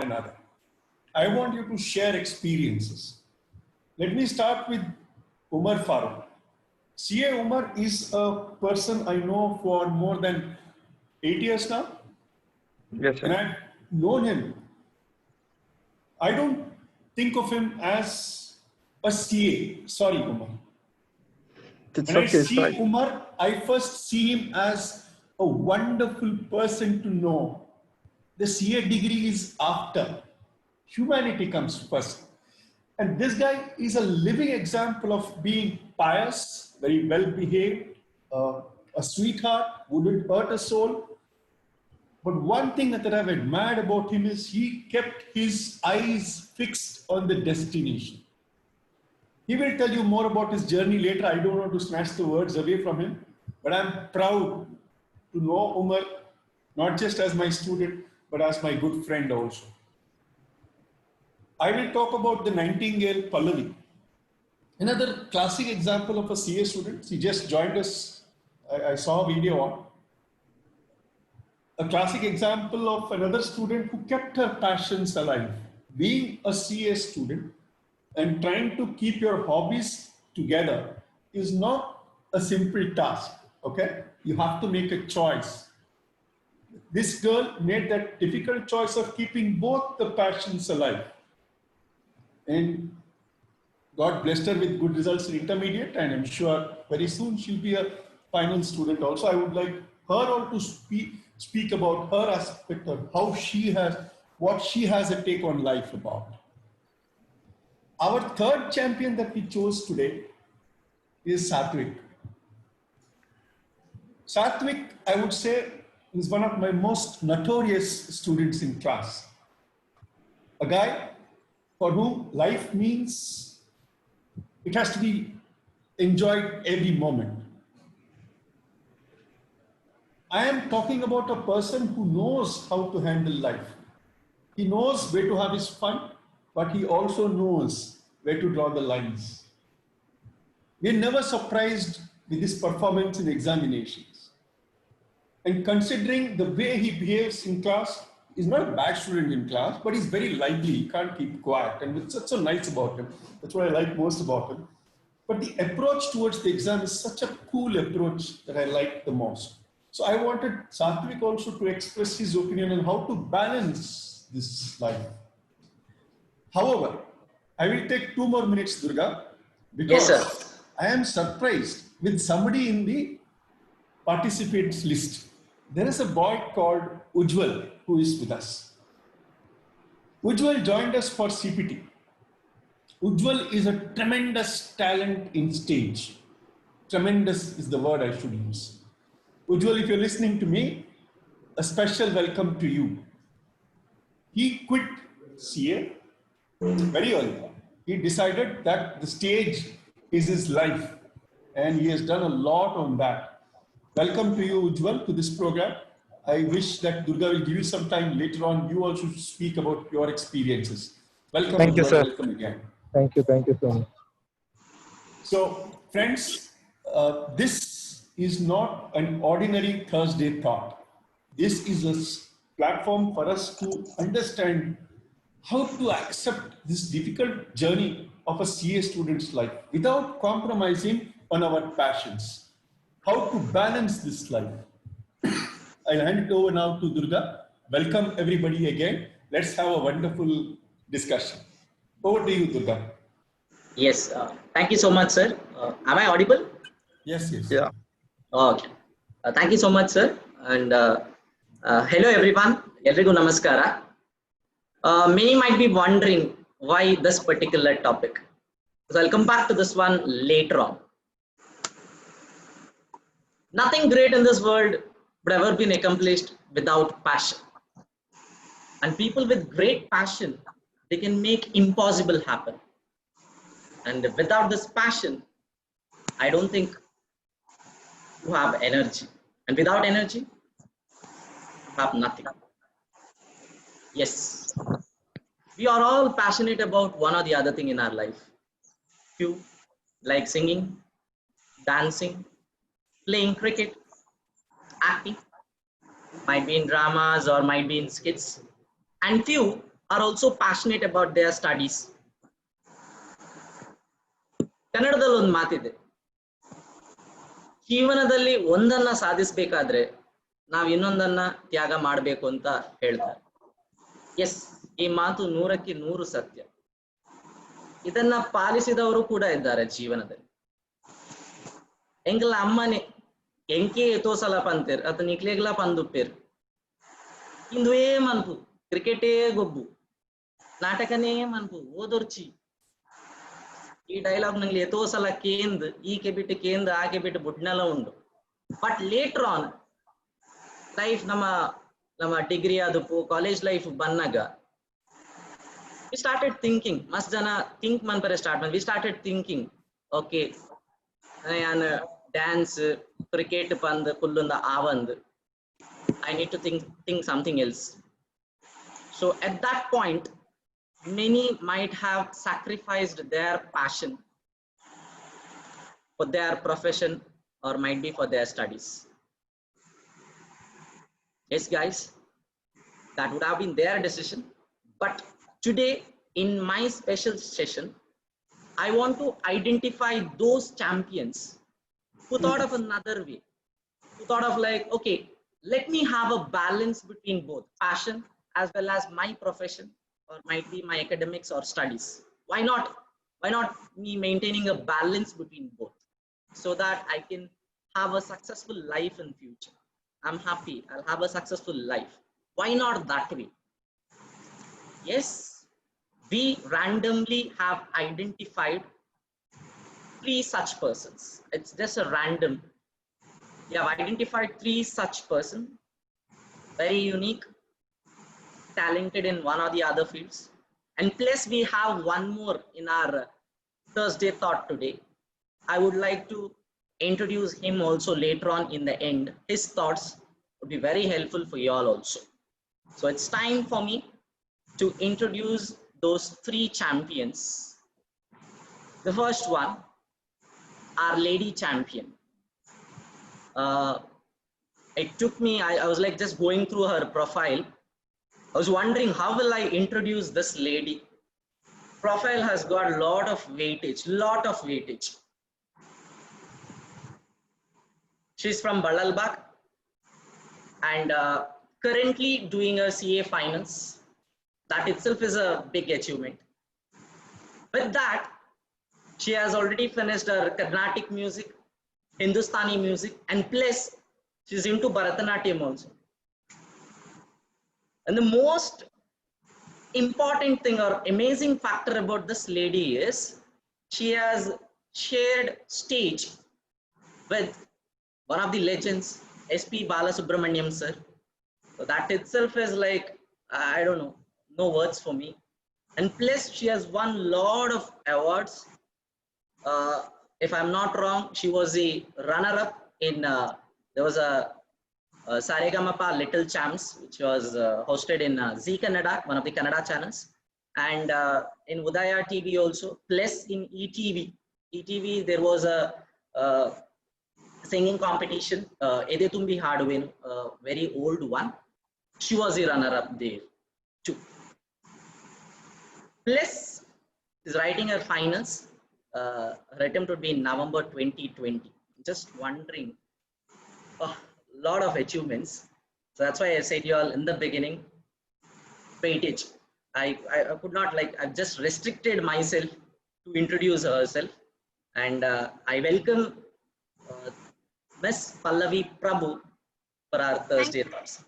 another. I want you to share experiences. Let me start with Umar Farooq. CA Umar is a person I know for more than 8 years now. Yes, sir. And I've known him. I don't think of him as a CA. Sorry, Umar. It's When I okay, it's see fine. Umar, I first see him as a wonderful person to know. The CA degree is after. Humanity comes first. And this guy is a living example of being pious, very well behaved, a sweetheart, wouldn't hurt a soul. But one thing that I've admired about him is he kept his eyes fixed on the destination. He will tell you more about his journey later. I don't want to snatch the words away from him, but I'm proud to know Umar, not just as my student, but as my good friend also. I will talk about the Nightingale Pallavi. Another classic example of a CA student. He just joined us. I saw a video on. A classic example of another student who kept her passions alive. Being a CA student and trying to keep your hobbies together is not a simple task, okay? You have to make a choice. This girl made that difficult choice of keeping both the passions alive. And God blessed her with good results in intermediate, and I'm sure very soon she'll be a final student also. I would like her all to speak about her aspect of how she has, what she has a take on life about. Our third champion that we chose today is Satvik. Satvik, I would say, is one of my most notorious students in class. A guy for whom life means it has to be enjoyed every moment. I am talking about a person who knows how to handle life. He knows where to have his fun, but he also knows where to draw the lines. We are never surprised with his performance in examinations. And considering the way he behaves in class, he's not a bad student in class, but he's very lively. He can't keep quiet. And it's so nice about him. That's what I like most about him. But the approach towards the exam is such a cool approach that I like the most. So I wanted Satvik also to express his opinion on how to balance this life. However, I will take 2 more minutes, Durga, because Yes, sir. I am surprised with somebody in the participants list. There is a boy called Ujjwal who is with us. Ujjwal joined us for CPT. Ujjwal is a tremendous talent in stage. Tremendous is the word I should use. Ujjwal, if you're listening to me, a special welcome to you. He quit CA very early. He decided that the stage is his life, and he has done a lot on that. Welcome to you, Ujjwal, to this program. I wish that Durga will give you some time later on. You also speak about your experiences. Welcome, Thank you, Ujjwal. sir. Welcome again. Thank you so much. So, friends, this is not an ordinary Thursday thought. This is a platform for us to understand how to accept this difficult journey of a CA student's life without compromising on our passions. How to balance this life. I'll hand it over now to Durga. Welcome everybody again. Let's have a wonderful discussion. Over to you, Durga. Yes. Thank you so much, sir. Am I audible? Yes, yes. Yeah. Okay. Thank you so much, sir. And hello, everyone. Everyone, namaskara. Many might be wondering why this particular topic. So I'll come back to this one later on. Nothing great in this world would ever been accomplished without passion. And people with great passion, they can make impossible happen. And without this passion, I don't think you have energy. And without energy, you have nothing. Yes. We are all passionate about one or the other thing in our life. Few like singing, dancing, playing cricket, acting, might be in dramas or might be in skits. And few are also passionate about their studies. ಕನ್ನಡದಲ್ಲಿ ಒಂದು ಮಾತಿದೆ, ಜೀವನದಲ್ಲಿ ಒಂದನ್ನ ಸಾಧಿಸಬೇಕಾದ್ರೆ ನಾವು ಇನ್ನೊಂದನ್ನ ತ್ಯಾಗ ಮಾಡಬೇಕು ಅಂತ ಹೇಳ್ತಾರೆ. ಎಸ್, ಈ ಮಾತು 100ಕ್ಕೆ 100 ಸತ್ಯ. ಇದನ್ನ ಪಾಲಿಸಿದವರು ಕೂಡ ಇದ್ದಾರೆ ಜೀವನದಲ್ಲಿ. ಎಂಕಲ ಅಮ್ಮನೆ ಎಂಕೆ ತೋಸಲ ಪಂತೇರ್ ಅತ ನಿಕ್ಲೆಗ್ಲ ಪಂದುಪ್ಪೇರ್ ಇಂದುವೇ ಮನ್ಪು ಕ್ರಿಕೆಟೇ ಗೊಬ್ಬು ನಾಟಕನೇ ಮನ್ಪು ಓದೋರ್ಚಿ. ಈ ಡೈಲಾಗ್ ನಂಗೆ ಎಷ್ಟೋ ಸಲ ಕೇಂದ್ ಈಕೆ ಬಿಟ್ಟು ಕೇಂದ್ ಆಕೆ ಬಿಟ್ಟು ಬುಡ್ನೆಲ್ಲ ಉಂಡು. ಬಟ್ ಲೇಟರ್ ಆನ್ ಲೈಫ್ ನಮ್ಮ ಡಿಗ್ರಿ ಆದಪ್ಪು ಕಾಲೇಜ್ ಲೈಫ್ ಬನ್ನಾಗ we started thinking, must jana think manpare start we started thinking, okay, and dance cricket pand kullunda avand, I need to think something else. So at that point many might have sacrificed their passion for their profession or might be for their studies. Yes guys, that would have been their decision. But today in my special session I want to identify those champions who thought of another way, who thought of like, okay, let me have a balance between both passion as well as my profession or might be my academics or studies. Why not me maintaining a balance between both so that I can have a successful life in future. I'm happy, I'll have a successful life. Why not that way? Yes, we randomly have identified 3 such persons. It's just a random. We have identified 3 such persons, very unique, talented in one or the other fields. And plus we have one more in our Thursday thought today. I would like to introduce him also later on in the end. His thoughts would be very helpful for you all also. So it's time for me to introduce those 3 champions. The first one, our lady champion. It took me, I was like just going through her profile. I was wondering how will I introduce this lady. Profile has got a lot of weightage. She's from Balalbag and currently doing her CA finance. That itself is a big achievement. With that, she has already finished her Carnatic music, Hindustani music, and plus she's into Bharatanatyam also. And the most important thing or amazing factor about this lady is she has shared stage with one of the legends, SP Balasubramaniam sir. So that itself is like, I don't know, no words for me. And plus she has won lot of awards. If I'm not wrong, she was the runner-up in there was a Saregamapa Little Champs, which was hosted in Zee Kannada, one of the Kannada channels, and in Udaya TV also. Plus in ETV there was a singing competition, Ede Tumbi Haduvenu, very old one. She was the runner-up there too. Plus is writing her finals. Her attempt would be in November 2020. Just wondering, lot of achievements. So that's why I said you all in the beginning, weightage. I could not, like, I've just restricted myself to introduce herself, and I welcome Miss Pallavi Prabhu for our Thursday thoughts.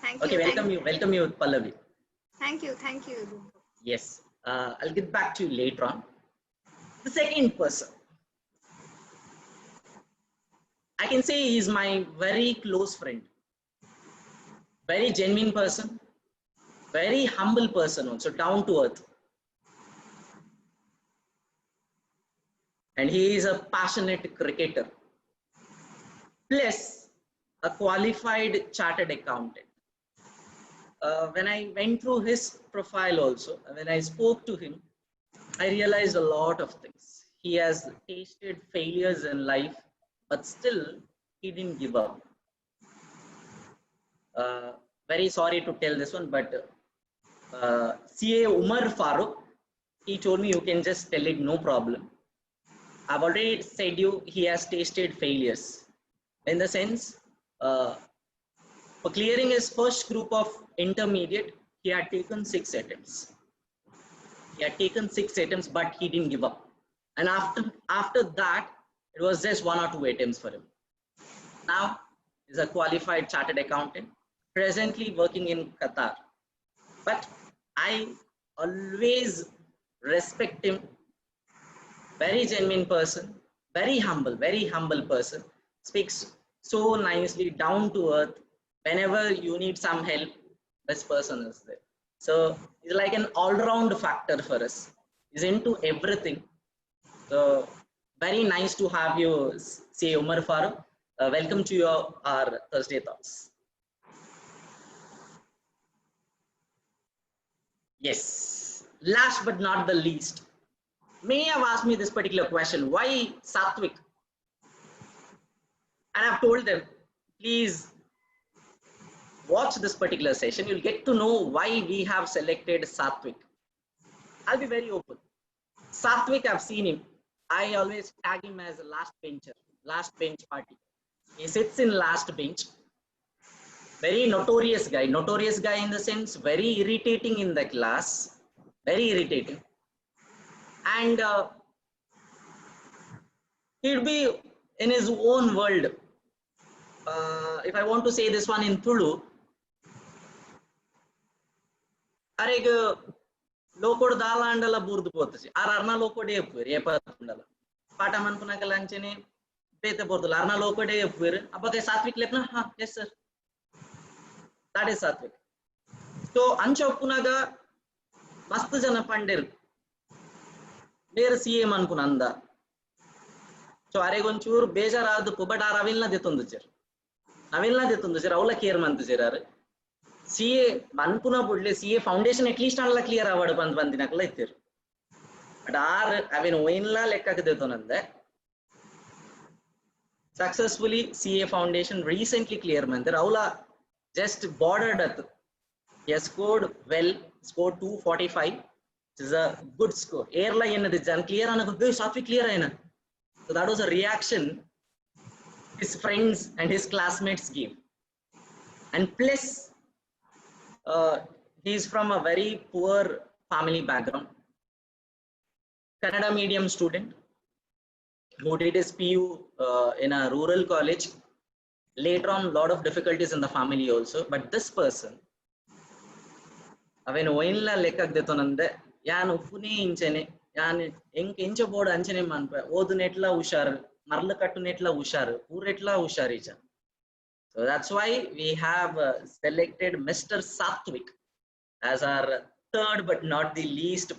Thank Okay, you. welcome you, Pallavi. Thank you. Yes, I'll get back to you later on. The second person, I can say he is my very close friend, very genuine person, very humble person also, down to earth. And he is a passionate cricketer, plus a qualified chartered accountant. When I went through his profile also, when I spoke to him, I realized a lot of things. He has tasted failures in life, but still he didn't give up. Very sorry to tell this one, but CA Umar Farooq, he told me you can just tell it, no problem. I've already said you, he has tasted failures. In the sense, for clearing his first group of intermediate, he had taken 6 attempts. He had taken 6 attempts, but he didn't give up. And after that, it was just 1 or 2 attempts for him. Now, he's a qualified chartered accountant, presently working in Qatar. But I always respect him. Very genuine person, very humble person. Speaks so nicely, down to earth. Whenever you need some help, this person is there. So he's like an all-round factor for us. He's into everything. So very nice to have you, say Umar Farooq. Welcome to our Thursday Thoughts. Yes, last but not the least, many have asked me this particular question: why Satvik? And I've told them, please watch this particular session. You'll get to know why we have selected Satvik. I'll be very open. Satvik, I've seen him. I always tag him as a last bench party. He sits in last bench. Very notorious guy in the sense, very irritating in the class, very irritating. And he'd be in his own world. If I want to say this one in Tulu, Areg lokod dala andala burdu potasi. Arna lokode epur, epatundala. Pataman punaka lanchene, bete bordula. Arna lokode epur. Apake Satvik lepna? Ha, yes sir. That is Satvik. So Anchopunaga Mastu Jana Pandir. There CA Manpunanda. So Aregonchur, Bejar the Pubat Aravilla de Tunducher. Avilla de Tunducher, Aula Kiermantuzer. CA Manpuna Budle, CA Foundation at least unlike clear award upon Bandina later. But are Avin Wainla Leka de Tonanda. Successfully, CA Foundation recently clear man. The Aula just bordered at. He has scored well, scored 245. Which is a good score. Airline is clear and Satvik clear. So that was a reaction his friends and his classmates gave. And plus, he is from a very poor family background. Kannada medium student who did his PU in a rural college. Later on, a lot of difficulties in the family also. But this person, when oinla lekak detonande, yan upune inchene, yan enke board anchene manpa, odunetla ushar, marlakattunetla ushar, puretla usharija. So that's why we have selected Mr. Satvik as our third but not the least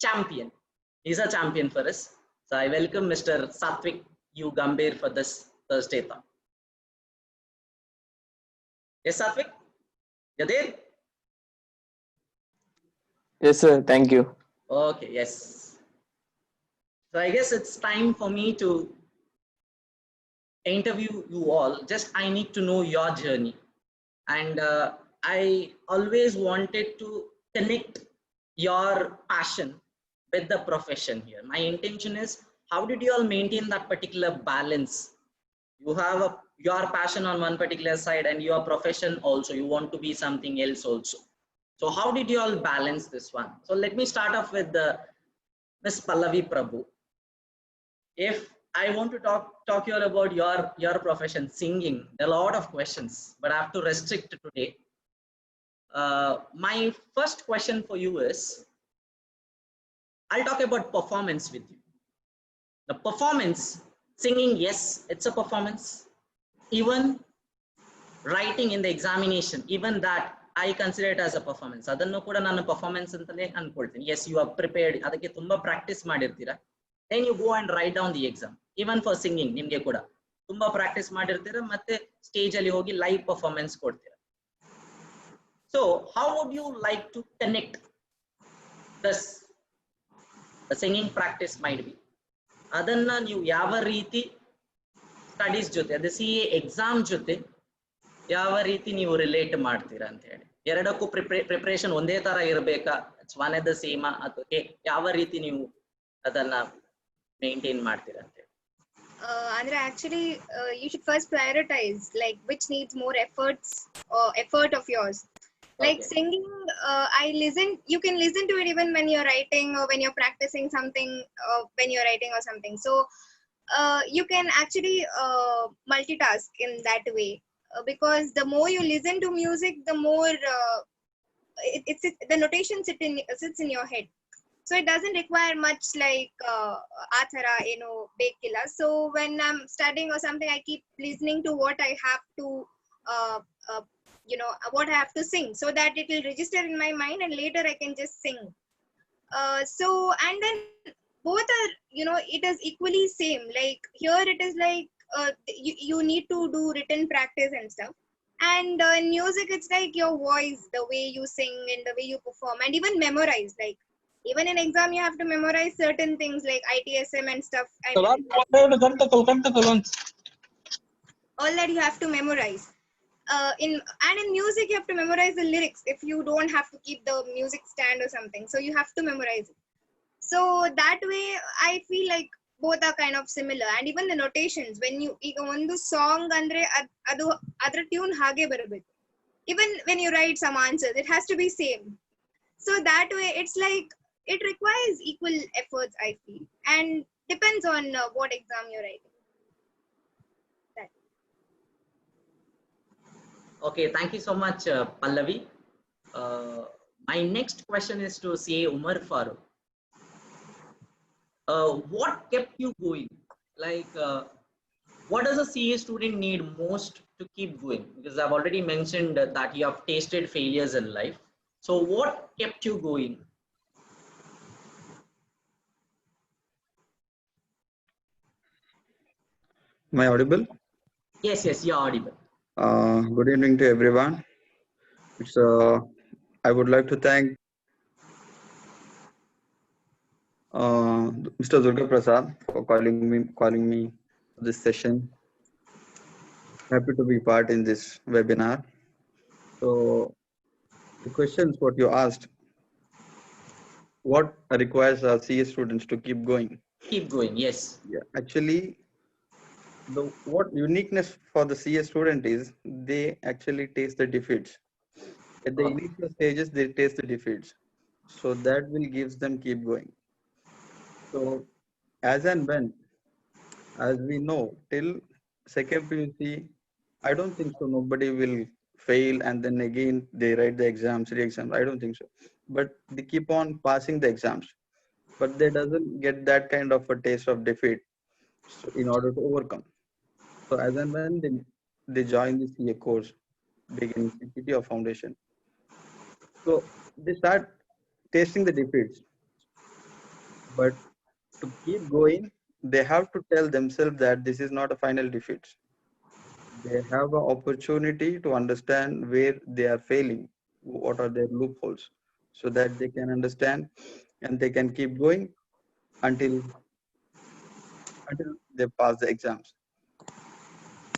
champion. He's a champion for us. So I welcome Mr. Satvik U. Gambhir for this Thursday Thought. Yes, Satvik? You're there? Yes, sir. Thank you. Okay, yes. So I guess it's time for me to interview you all. Just I need to know your journey. And I always wanted to connect your passion with the profession here. My intention is, how did you all maintain that particular balance? You have your passion on one particular side and your profession also. You want to be something else also. So how did you all balance this one? So let me start off with Ms. Pallavi Prabhu. If I want to talk here about your profession, singing, there are a lot of questions, but I have to restrict today. My first question for you is, I'll talk about performance with you. The performance, singing, yes, it's a performance. Even writing in the examination, even that, I consider it as a performance. Adannu kuda nannu performance antale ankoltini. Yes, you are prepared. Adakke tumba practice madirtira. Then you go and write down the exam. Even for singing, nimge kuda tumba practice madirtira matte stage alli hogi live performance kodtira. So how would you like to connect this? The singing practice might be. Adanna ನೀವು ಯಾವ ರೀತಿ studies ಜೊತೆ, ಅದೇ CA exam ಜೊತೆ ಯಾವ ರೀತಿ ನೀವು relate ಮಾಡ್ತೀರಾ ಅಂತ ಹೇಳಿ. ಎರಡಕ್ಕೂ ಪ್ರಿಪರೇಷನ್ ಒಂದೇ ತರ ಇರಬೇಕಾ, it's one at the same, ಅಥವಾ ಯಾವ ರೀತಿ ನೀವು ಅದನ್ನ ಮೇಂಟೈನ್ ಮಾಡ್ತೀರಾ ಅಂತ ಹೇಳಿ? Andre, actually, you should first prioritize like which needs more effort of yours. Like Okay. singing, I listen. You can listen to it even when you're writing or when you're practicing something, when you're writing or something. So you can actually multitask in that way, because the more you listen to music, the more the notation sits in your head. So it doesn't require much like athara, bake killa. So when I'm studying or something, I keep listening to what I have to uh, uh, what I have to sing, so that it will register in my mind and later I can just sing. So and then both are, it is equally same. Like here it is like you need to do written practice and stuff, and in music it's like your voice, the way you sing and the way you perform, and even memorize. Like even in exam you have to memorize certain things like ITSM and stuff, and all that you have to memorize. In music you have to memorize the lyrics if you don't have to keep the music stand or something, so you have to memorize it. So that way I feel like both are kind of similar. And even the notations, when you ಈಗ ಒಂದು song ಅಂದ್ರೆ ಅದು ಅದರ tune ಹಾಗೆ ಬರಬೇಕು. Even when you write some answers, it has to be same. So that way it's like it requires equal efforts, I feel, and depends on what exam you're writing. Okay, thank you so much, Pallavi. My next question is to CA Umar Farooq. What kept you going? Like, what does a CA student need most to keep going? Because I've already mentioned that you have tasted failures in life. So what kept you going? Am I audible? Yes, you're audible. Good evening to everyone. It's I would like to thank Mr. Durga Prasad for calling me to this session. Happy to be part in this webinar. So the questions what you asked, what requires our CA students to keep going? Keep going, yes. Yeah, actually, what uniqueness for the CA student is they actually taste the defeats. At the initial stages, they taste the defeats. So that will gives them keep going. So as and when, as we know, till second PUC, I don't think so. Nobody will fail and then again they write the exams, re-exams. I don't think so. But they keep on passing the exams, but they doesn't get that kind of a taste of defeat. So in order to overcome. So as and when they join the CA course, beginning CPT or foundation. So they start tasting the defeats. But to keep going, they have to tell themselves that this is not a final defeat. They have an opportunity to understand where they are failing, what are their loopholes, so that they can understand and they can keep going until they pass the exams.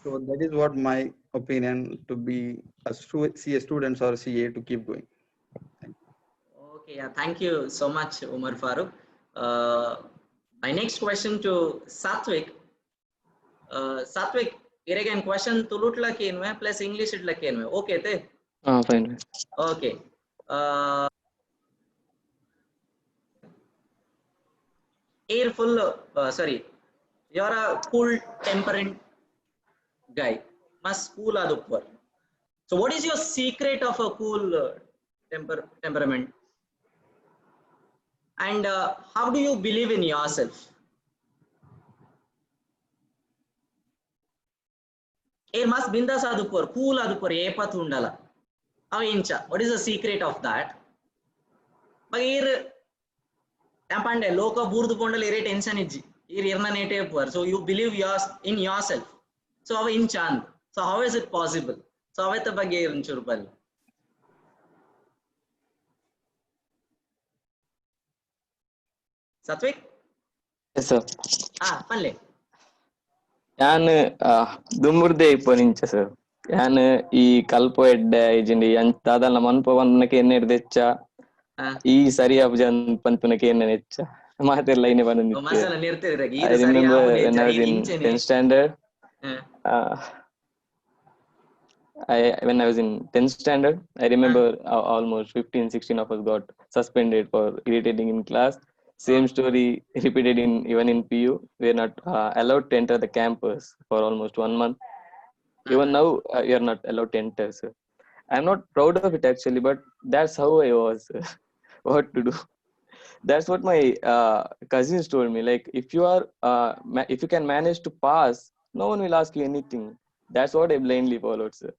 So that is what my opinion to be a CA students or CA to keep going. Okay, yeah, thank you so much, Umar Farooq. My next question to Satvik. Satvik, here again question Tulut lakenwe plus English it lakenwe. Okay, te? Fine. Okay. Sorry, you're a cool temperament guy. Mas cool adupper. So what is your secret of a cool temperament? And how do you believe in yourself? Mas bindas adupper, cool adupper, epathu undala. What is the secret of that? Tampande loka burdu pondal ere tension iji. So you believe in yourself. So ava inchand. So how is it possible? So aveta bagge inchurpal. Satvik? Yes, sir. Panle. ഞാൻ ദുമുർദെ ഇപ്പൊ Ninja sir ഞാൻ ഈ ಕಲ್ಪೊಡ್ಡೆ ಇಜಿಂಡಿ ದಾದಲ ಮನ್ಪವನ್ನಕ್ಕೆ ಎನ್ನೆ ಹಿಡ್ದೆಚ್ಚ ಈ ಸರಿ ಅಬ್ಜನ್ ಪನ್ಪುನಕ್ಕೆ ಎನ್ನೆ ನೆಚ್ಚ ಮಾತೆಲ್ಲ ಇನೆ ಬಂದಿತ್ತು. Masala ನಿರ್ತಿದ್ರೆ I remember when I was in 10th standard. When I was in 10th standard, I remember almost 15-16 of us got suspended for irritating in class. Same story repeated even in PU. We are not allowed to enter the campus for almost 1 month. Even now, we are not allowed to enter. So I'm not proud of it actually, but that's how I was. What to do? That's what my cousins told me. Like, if you are, if you can manage to pass, no one will ask you anything. That's what I blindly followed, sir.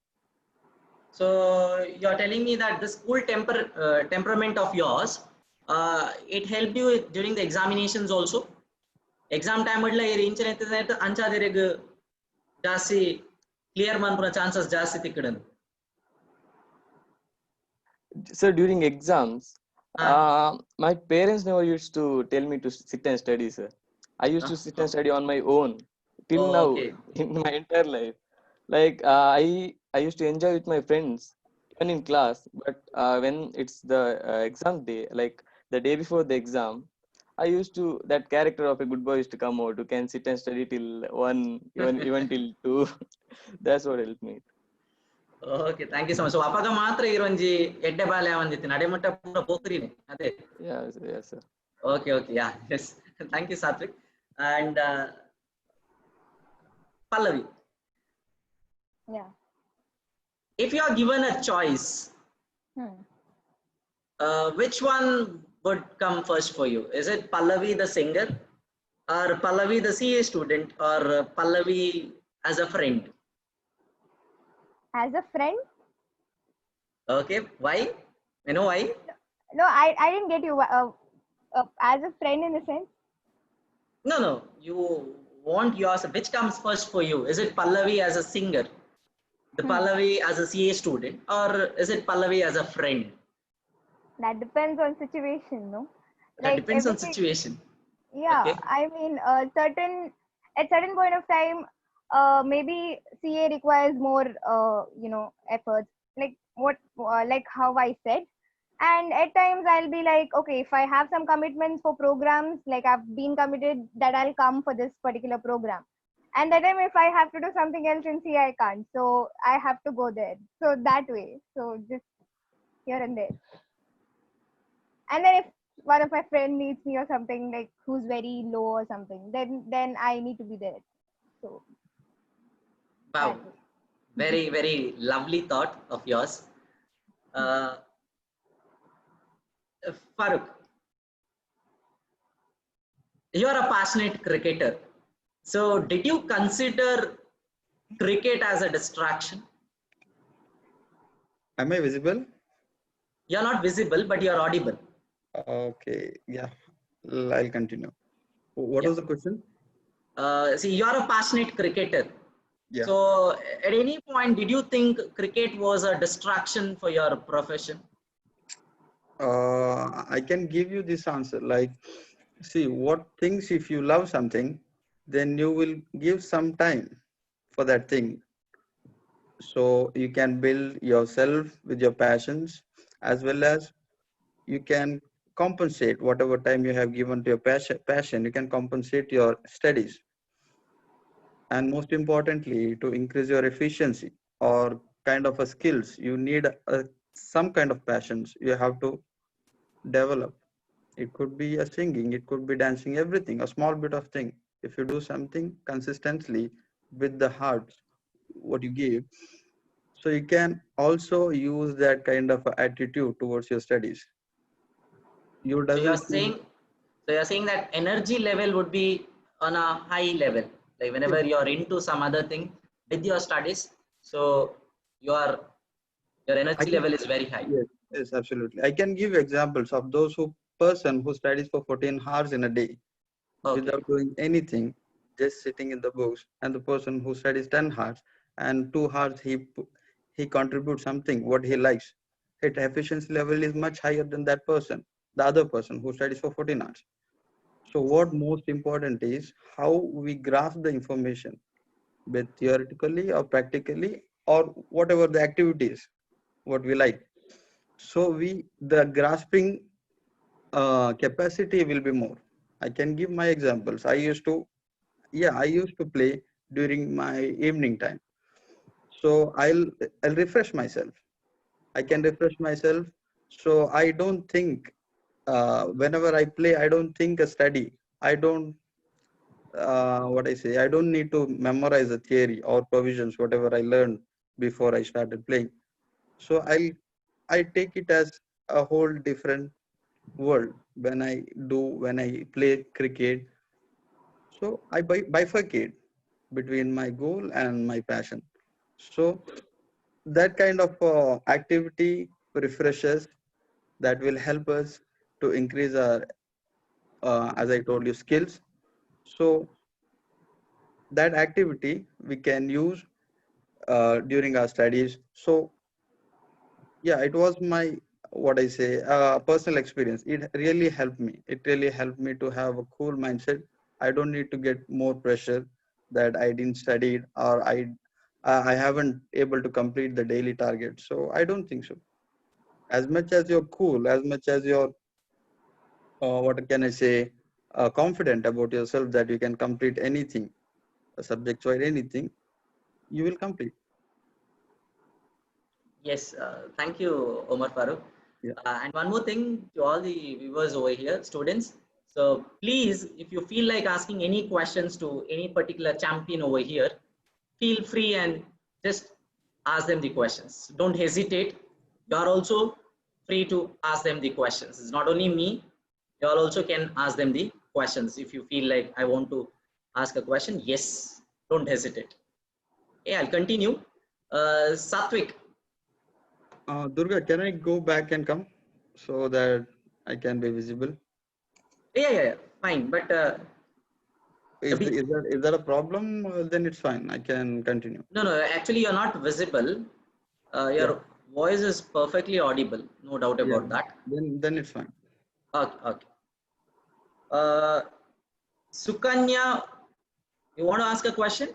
So you're telling me that the school temperament of yours, it helped you during the examinations also. Exam time adla inchine ayte ancha dereg jasti clear manpuna chances jasti tikkadanu. So during exams, my parents never used to tell me to sit and study, sir. I used to sit and study on my own till now. Okay. In my entire life. Like I used to enjoy with my friends even in class, but when it's the exam day, like the day before the exam, I used to, that character of a good boy used to come out who can sit and study till 1, even till 2. That's what helped me. Okay, thank you so much. So ಅಪಗ ಮಾತ್ರ ಇರೋಂಜಿ ಎಡ್ಡೆ ಬಾಲೆ ಅವಂದಿತ್ತು ನಡೆಮಟ್ಟ ಪೂರ ಪೋಕ್ರಿನೆ ಅದೇ. Yes sir. Okay, yeah, yes. Thank you, Satvik. And Pallavi. Yeah. If you are given a choice, which one would come first for you? Is it Pallavi the singer, or Pallavi the CA student, or Pallavi as a friend? As a friend? Okay, why? You know why? No, I didn't get you. As a friend in the sense? No. You want yours. Which comes first for you? Is it Pallavi as a singer, the Pallavi as a CA student, or is it Pallavi as a friend? That depends on situation, no? That depends on situation. Yeah, okay. I mean, at certain point of time, maybe CA requires more, efforts. Like how I said. And at times I'll be like, okay, if I have some commitments for programs, like I've been committed that I'll come for this particular program. And that time if I have to do something else in CA, I can't. So I have to go there. So that way. So just here and there. And then if one of my friend needs me or something, like who's very low or something, then I need to be there. So wow, very, very lovely thought of yours. Farooq, you are a passionate cricketer. So did you consider cricket as a distraction? Am I visible? You're not visible, but you're audible. Okay, yeah, I'll continue. What was the question? See, you're a passionate cricketer. Yeah. So at any point, did you think cricket was a distraction for your profession? I can give you this answer. Like, see, what things, if you love something, then you will give some time for that thing. So you can build yourself with your passions, as well as you can compensate whatever time you have given to your passion. You can compensate your studies. And most importantly, to increase your efficiency or kind of a skills, you need some kind of passions you have to develop. It could be a singing, it could be dancing, everything, a small bit of thing. If you do something consistently with the heart, what you give, so you can also use that kind of attitude towards your studies. So you're saying that energy level would be on a high level, like whenever you're into some other thing with your studies, so your energy level is very high. Yes, absolutely. I can give examples of those person who studies for 14 hours in a day without doing anything, just sitting in the books, and the person who studies 10 hours and 2 hours he contributes something what he likes. His efficiency level is much higher than that person, the other person who studies for 14 hours. So what most important is how we grasp the information, both theoretically or practically, or whatever the activities what we like. So the grasping capacity will be more. I can give my examples. I used to play during my evening time. So I'll refresh myself. I can refresh myself. So I don't think whenever I play, I don't think a study. I don't what I say. I don't need to memorize the theory or provisions, whatever I learned before I started playing. So I take it as a whole different world when I play cricket. So I bifurcate between my goal and my passion. So that kind of activity refreshes that will help us to increase our, as I told you, skills. So that activity we can use during our studies. So yeah, it was my what I say personal experience. It really helped me. It really helped me to have a cool mindset. I don't need to get more pressure that I didn't study it or I haven't able to complete the daily target. So I don't think so. As much as you're cool, as much as you're what can I say confident about yourself that you can complete anything, a subject or anything, you will complete. Yes, thank you, Omar Farooq. Yeah. And one more thing to all the viewers over here, students. So please, if you feel like asking any questions to any particular champion over here, feel free and just ask them the questions. Don't hesitate. You are also free to ask them the questions. It's not only me. You all also can ask them the questions. If you feel like I want to ask a question, yes, don't hesitate. Yeah, I'll continue. Satvik, Durga, can I go back and come so that I can be visible? yeah, fine. But Is that a problem? Then it's fine. I can continue. no, actually, you're not visible. Yeah, Your voice is perfectly audible. No doubt yeah. about that. Then it's fine. Okay, okay. Uh, Sukanya, you want to ask a question?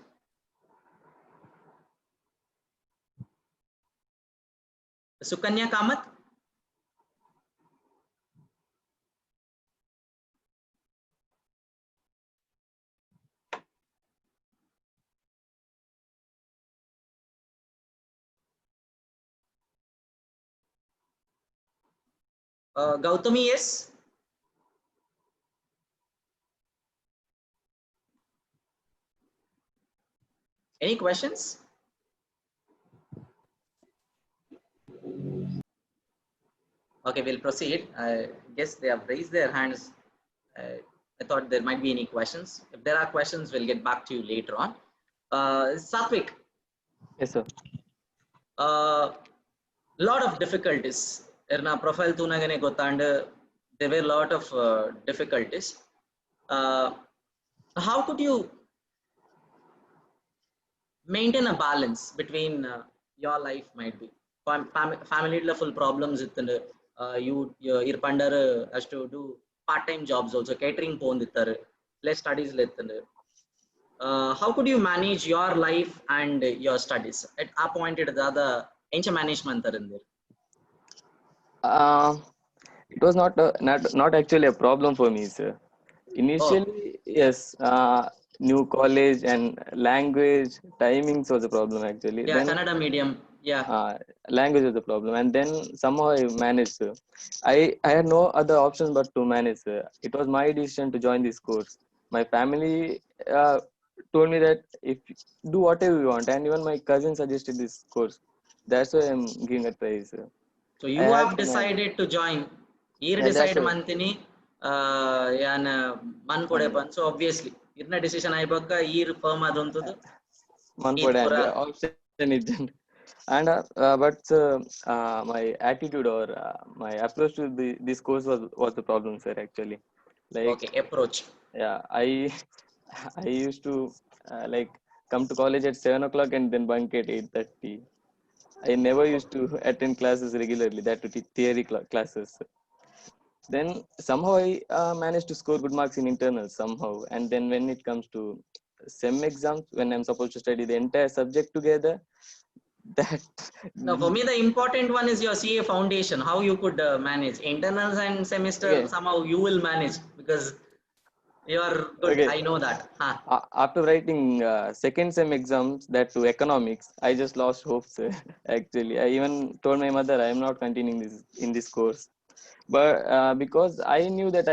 Sukanya Kamath? Gautami, yes? Any questions? Okay, we'll proceed. I guess they have raised their hands. I thought there might be any questions. If there are questions, we'll get back to you later on. Satvik, Yes, sir. Lot of difficulties. Erna profile tunagane gotanda there were a lot of difficulties. How could you maintain a balance between your life might be family full problems with you ir pandar has to do part-time jobs also catering pondittar less studies lettund. How could you manage your life and your studies at a point it the encha management there? Uh, it was not actually a problem for me, sir. Oh, Initially, yes, new college and language timings was a problem actually. yeah, Then Kannada medium. Yeah. language was a problem, and then somehow I managed. Sir. I had no other option but to manage. Sir. It was my decision to join this course. My family told me that if do whatever you want, and even my cousin suggested this course. That's why I'm giving a try. Sir. So I you had have to manage. decided to join. Here Yeah, that's decide why. mantini yan man kode pan. So obviously, irna decision aibakka here firm adantudu. Man Eid for pura. option is and but my attitude or my approach to this course was the problem, sir. Actually, like Okay, approach. yeah, I I used to like come to college at 7 o'clock and then bunk at 8:30. I never used to attend classes regularly. That to theory classes. Then somehow I managed to score good marks in internals somehow, and then when it comes to sem exams, when I'm supposed to study the entire subject together, that Now, for me, the important one is your CA foundation. How you could manage internals and semester. okay. Somehow you will manage because you are good. Okay. I know that. Huh. After writing second sem exams, that to economics, I just lost hopes. Actually, I even told my mother I am not continuing this in this course. But because I knew that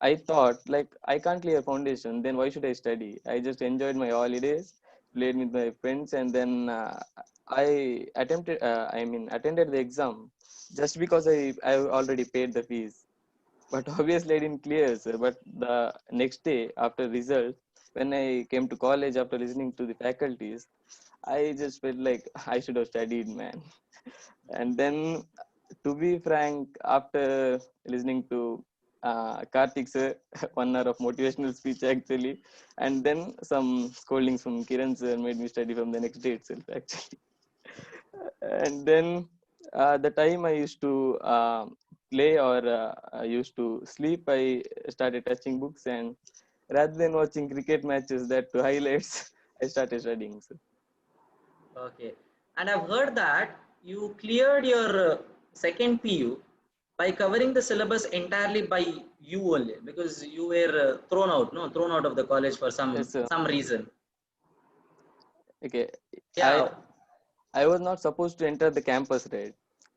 I thought like I can't clear foundation, then why should I study? I just enjoyed my holidays, played with my friends, and then attended the exam just because I already paid the fees. But obviously I didn't clear, sir. But the next day after result, when I came to college after listening to the faculties, I just felt like I should have studied, man. And then, to be frank, after listening to Karthik sir, 1 hour of motivational speech actually, and then some scoldings from Kiran sir made me study from the next day itself actually. And then the time I used to play or I used to sleep, I started touching books, and rather than watching cricket matches, that to highlights, I started studying. So. Okay. And I've heard that you cleared your second PU by covering the syllabus entirely by you only because you were thrown out of the college for Yes, sir. some reason. Okay, Yeah. I was not supposed to enter the campus, right?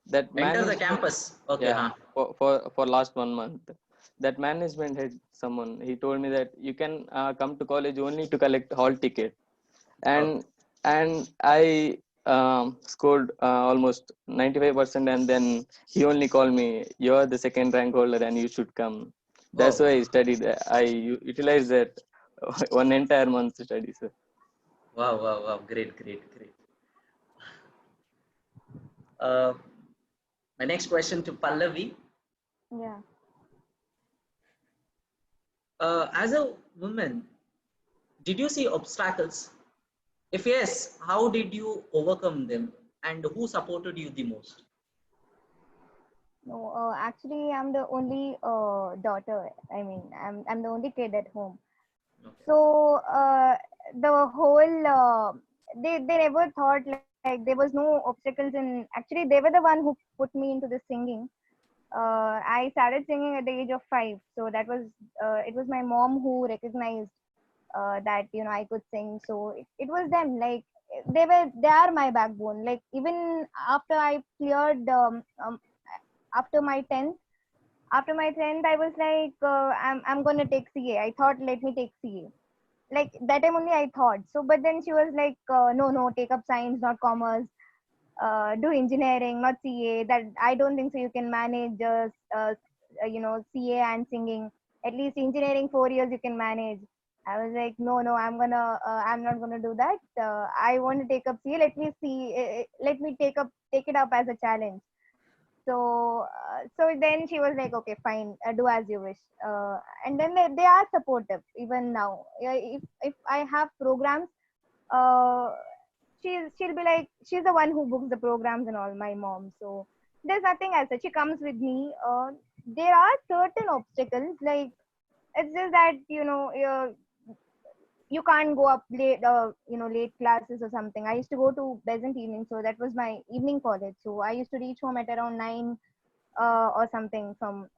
That Enter the management, campus. Okay, yeah, huh. for last 1 month, that management had someone. He told me that you can come to college only to collect hall ticket, Oh, and I scored almost 95%, and then he only called me, you're the second rank holder and you should come. That's oh, why I studied. I utilized that 1 entire month to study, sir. wow, wow, wow. Great, great, great. Uh, my next question to Pallavi. Yeah. As a woman, did you see obstacles? If yes, how did you overcome them? And who supported you the most? No, actually, I'm the only daughter. I mean, I'm the only kid at home. Okay. So the whole they never thought like there was no obstacles in. Actually, they were the one who put me into the singing. I started singing at the age of 5, so that was it was my mom who recognized that I could sing. So it was them, like they are my backbone. Like even after I cleared after my 10th I was like I'm gonna take CA. I thought, let me take CA, like that time only I thought. So but then she was like, no, take up science, not commerce. Do engineering, not CA. That I don't think so you can manage CA and singing. At least engineering 4 years you can manage. I was like, no, I'm not gonna do that. I want to take up CA. Let me see. Let me take it up as a challenge. So then she was like, okay, fine, do as you wish. And then they are supportive even now. Yeah, if I have programs, uh, she'll be like, she's the one who books the programs and all, my mom. So there's nothing as such. She comes with me. There are certain obstacles, like it's just that you can't go up late, late classes or something. I used to go to Besant evening, so that was my evening college. So I used to reach home at around 9 or something from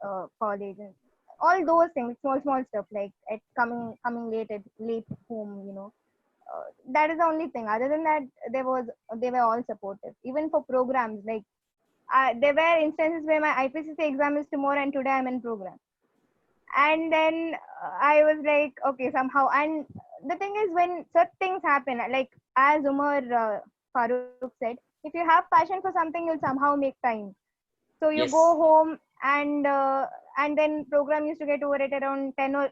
college, and all those things, small stuff, like at coming late home. That is the only thing. Other than that, they were all supportive. Even for programs, like there were instances where my IPCC exam is tomorrow, and today I'm in program. And then I was like, okay, somehow. And the thing is, when such things happen, like as Umar Farooq said, if you have passion for something, you'll somehow make time. So you go Yes. home, and then program used to get over at around 10 or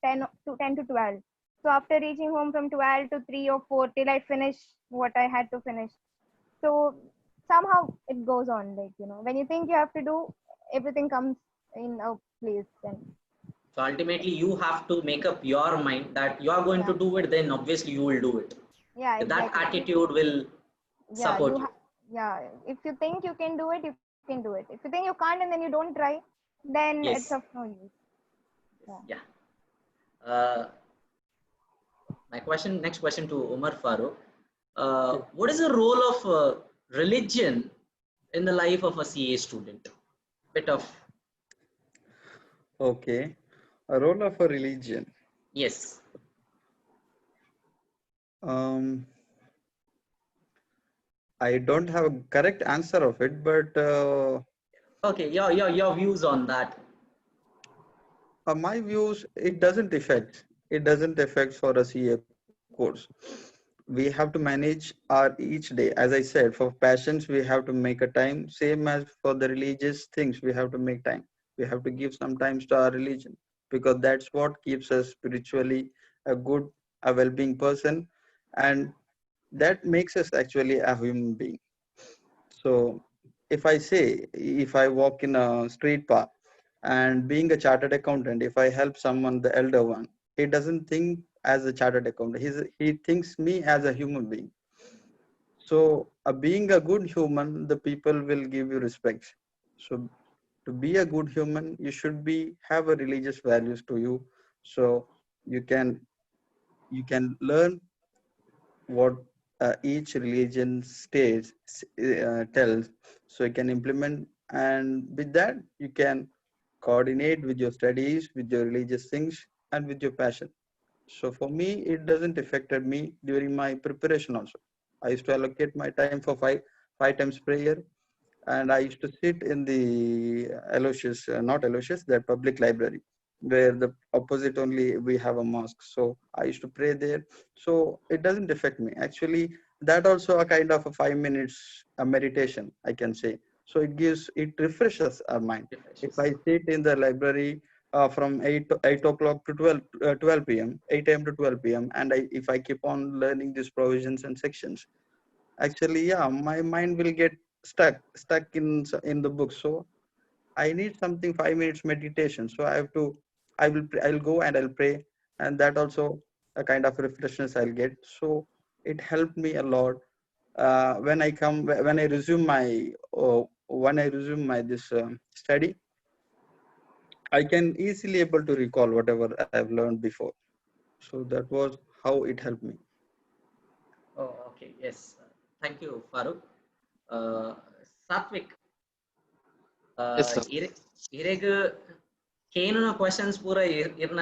10 to 12. So after reaching home from 12 to 3 or 4 till I finish what I had to finish. So somehow it goes on, like when you think you have to do, everything comes in a place. And So ultimately, you have to make up your mind that you are going yeah, to do it, then obviously you will do it. yeah, That exactly. attitude will Yeah, support you. yeah. If you think you can do it, you can do it. If you think you can't and then you don't try, then it's of Yes. no use. Yeah. Yeah. Uh, next question to Umar Farooq. What is the role of religion in the life of a CA student? Bit of Okay. A role of a religion. yes. Um, I don't have a correct answer of it, but Okay, your views on that. my views, it doesn't affect for a CA course. We have to manage our each day. As I said, for passions, we have to make a time. Same as for the religious things, we have to make time. We have to give some times to our religion because that's what keeps us spiritually a good, a well-being person, and that makes us actually a human being. So if I walk in a street path and being a chartered accountant, if I help someone, the elder one, he doesn't think as a chartered accountant. He thinks me as a human being. So being a good human, the people will give you respect. So to be a good human, you should have a religious values to you. So you can learn what each religion states tells, so you can implement, and with that you can coordinate with your studies, with your religious things, and with your passion. So for me, it doesn't affected me during my preparation also. I used to allocate my time for five times prayer, and I used to sit in the Aloysius, not Aloysius, that public library, where the opposite only we have a mosque. So I used to pray there. So it doesn't affect me. Actually, that also a kind of a 5 minutes meditation, I can say. So it refreshes our mind. If I sit in the library from 8 o'clock to 12 p.m., 8 a.m. to 12 p.m., and if I keep on learning these provisions and sections, actually, yeah, my mind will get stuck in the book. So I need something 5 minutes meditation. So I'll go and I'll pray, and that also a kind of refreshness I'll get. So it helped me a lot. When I resume my this study, I can easily able to recall whatever I've learned before. So that was how it helped me. Oh, okay. Yes. Thank you, Farooq. Satvik, Yes, sir. ireg ಕೇನುನ questions ಪೂರ ಇರ್ನ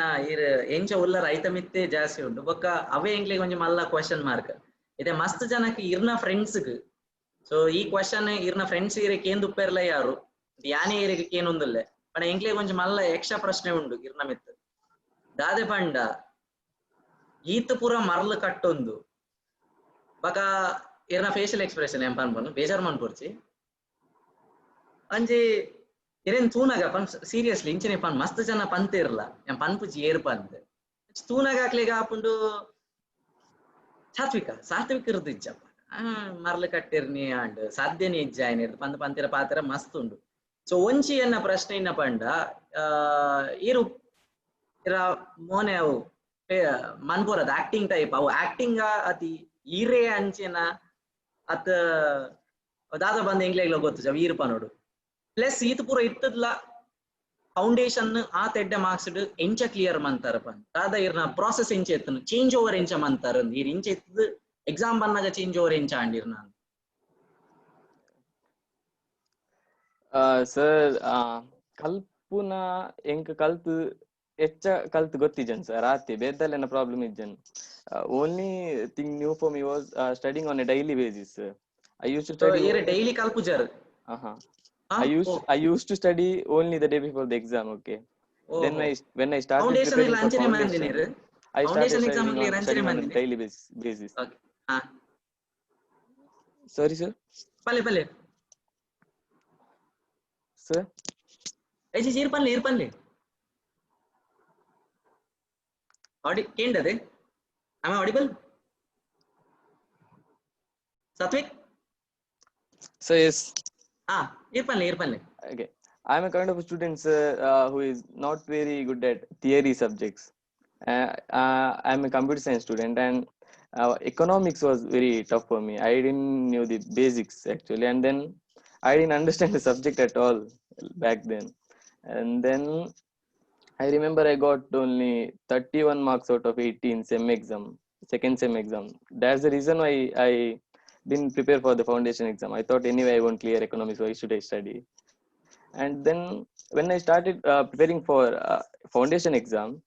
ಎಂಚ ಉಲ್ಲ ರೈತ ಮಿತ್ತೆ ಜಾಸ್ತಿ ಉಂಟು ಬೊಕ್ಕ ಅವೇ ಎಂಕ್ಲೆ ಕೊಂಚ ಮಲ್ಲ ಕ್ವಶನ್ ಮಾರ್ಕ್ ಇದೆ ಮಸ್ತ್ ಜನಕ್ಕೆ ಇರ್ನ ಫ್ರೆಂಡ್ಸ್ ಸೊ ಈ ಕ್ವಶನ್ ಇರ್ನ ಫ್ರೆಂಡ್ಸ್ ಇರೆ ಕೇಂದು ಉಪ್ಪೆರ್ಲ ಯಾರು ಯಾನೇ ಇರೆಗೆ ಕೇನೊಂದುಲ್ಲೆ ಪಣ ಎಂಕ್ಲೆ ಕೊಂಚ ಮಲ್ಲ ಯಕ್ಷ ಪ್ರಶ್ನೆ ಉಂಡು ಇರ್ನ ಮಿತ್ ದಾದೆ ಪಂಡ ಈತ ಪೂರ ಮರ್ಲು ಕಟ್ಟೊಂದು ಬಕ ಇರ್ನ ಫೇಶಿಯಲ್ ಎಕ್ಸ್ಪ್ರೆಷನ್ ಏನ್ ಪನ್ಪನು ಬೇಜಾರ್ ಮನ್ಪುರ್ಚಿ ಅಂಜಿ ಇರೇನ್ ತೂನಗ ಪನ್ ಸೀರಿಯಸ್ಲಿ ಇಂಚಿನ ಪನ್ ಮಸ್ತ್ ಜನ ಪಂತೆ ಇರಲ್ಲ ಏನ್ ಪನ್ಪುಜಿ ಏರ್ ಪಂತೆ ತೂನಗ ಹಾಕ್ಲಿಗ ಆಪುಂಡು ಸಾತ್ವಿಕ ಇರ್ದು ಇಜ್ಜಪ್ಪ ಮರ್ಲು ಕಟ್ಟಿರ್ನಿ ಅಂಡ್ ಸಾಧ್ಯನೇ ಇಜ್ಜ ಏನಿರ್ದು ಪಂದ್ ಪಂತಿರ ಪಾತ್ರ ಮಸ್ತ್ ಉಂಡು ಸೊ ಒಂಚಿ ಎನ್ನ ಪ್ರಶ್ನೆ ಇನ್ನ ಪಂಡ ಇರು ಇರ ಮೋನೆ ಅವು ಮನ್ಪುರದ ಆಕ್ಟಿಂಗ್ ಟೈಪ್ ಅವು ಆಕ್ಟಿಂಗ್ ಅತಿ ಈರೇ ಅಂಚೆನ ಅತ ದಾದ ಬಂದ ಎಂಗ್ಲೆಗ್ಲ ಗೊತ್ತು ಈರು ಪನೋಡು ಪ್ಲಸ್ ಈತ ಪೂರ ಇತ್ತದ್ಲ ಫೌಂಡೇಶನ್ ಆ ತೆಡ್ಡೆ ಮಾರ್ಕ್ಸ್ ಎಂಚ ಕ್ಲಿಯರ್ ಮಂತಾರ ಪನ್ ದಾದ ಇರ್ನ ಪ್ರಾಸೆಸ್ ಎಂಚ ಎತ್ತನು ಚೇಂಜ್ ಓವರ್ ಎಂಚ ಮಂತಾರ ಇರ್ ಇಂಚ ಎತ್ತದ ಎಕ್ಸಾಮ್ ಬನ್ನಾಗ ಚೇಂಜ್ ಓವರ್ ಎಂಚ ಅಂಡಿರ್ ನಾನು ಸರ್ ಕಲ್ಪುನ ಎಂಕ್ ಕಲ್ತು ಹೆಚ್ಚ ಕಲ್ತು ಗೊತ್ತಿಜನ್ ಸರ್ ಆತಿ ಬೇದಲ್ಲೆನ ಪ್ರಾಬ್ಲಮ್ ಇಜ್ಜನ್ only thing new for me was studying on a daily basis I use to study daily ಕಲ್ಪುಜರ್ I used to study only the day before the exam. Okay. Then when I started preparing for foundation, I started studying on a daily basis. Okay. Sorry, sir. Pale. Sir. Ear panle. Kendade? Am I audible? Satvik? So yes. Ear panle. Okay. I'm a kind of a student who is not very good at theory subjects. I'm a computer science student, and economics was very tough for me. I didn't know the basics actually, and then I didn't understand the subject at all back then. And then I remember I got only 31 marks out of 18 SEM exam. second sem exam. That's the reason why I didn't prepare for the foundation exam. I thought anyway I won't clear economics, why should I study? And then when I started preparing for foundation exam,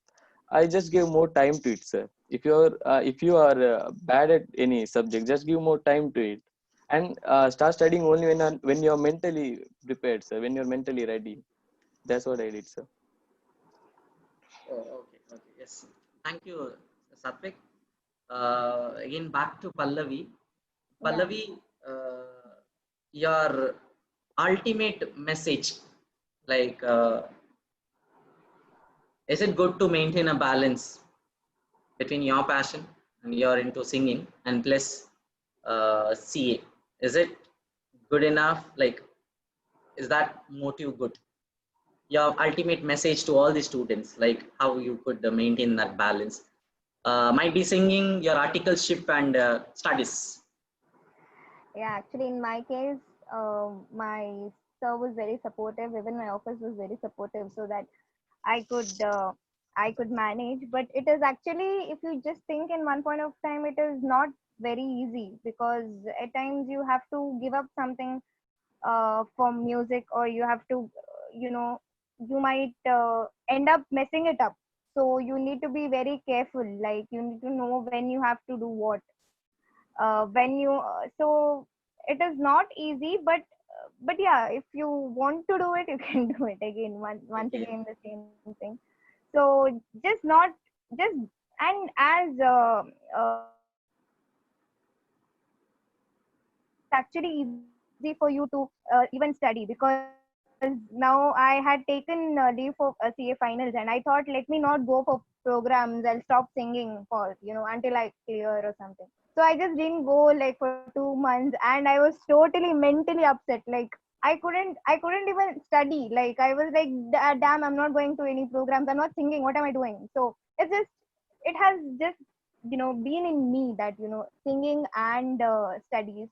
I just gave more time to it, sir. If you are bad at any subject, just give more time to it, and start studying only when you are mentally prepared, sir. When you are mentally ready. That's what I did, sir. Oh, okay, okay, yes. Thank you, Satvik. Again, back to Pallavi. Pallavi, your ultimate message, like, is it good to maintain a balance between your passion and you're into singing and plus CA? Is it good enough? Like, is that motive good? Your ultimate message to all the students, like how you could maintain that balance. Might be singing, your articleship, and studies. Yeah, actually, in my case, my sir was very supportive. Even my office was very supportive, so that I could manage. But it is actually, if you just think in one point of time, it is not very easy, because at times you have to give up something for music, or you have to, you know, you might end up messing it up. So you need to be very careful. Like, you need to know when you have to do what. When you So it is not easy, but yeah, if you want to do it, you can do it again. Once Okay. again, the same thing. So just not just and as actually easy for you to even study, because now I had taken leave for CA finals, and I thought, let me not go for programs, I'll stop singing for, until I clear or something. So I just didn't go like for 2 months, and I was totally mentally upset. Like, I couldn't even study. Like, I was like, damn, I'm not going to any programs, I'm not singing, what am I doing? So it has just been in me that singing and studies,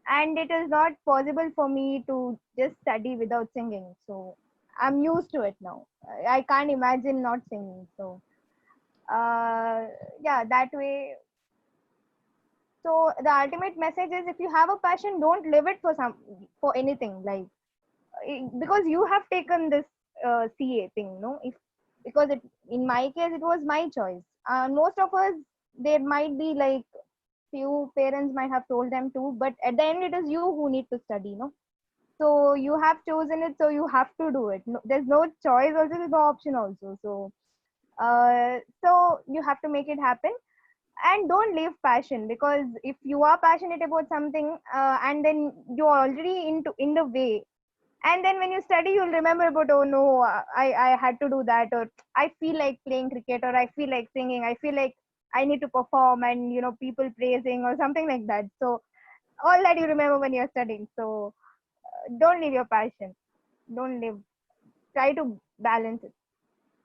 and it is not possible for me to just study without singing. So I'm used to it now. I can't imagine not singing. So yeah, that way. So the ultimate message is, if you have a passion, don't live it for anything. Like, because you have taken this CA thing, no? If Because in my case, it was my choice. Most of us, there might be like few parents might have told them to, but at the end, it is you who need to study, no? So you have chosen it, so you have to do it. No, there's no choice. Also, there's no option. Also, so you have to make it happen, and don't leave passion, because if you are passionate about something, and then you're already in the way, and then when you study, you'll remember about, oh no, I had to do that, or I feel like playing cricket, or I feel like singing, I feel like I need to perform, and people praising or something like that. So all that you remember when you're studying. So don't leave your passion. Don't leave. Try to balance it.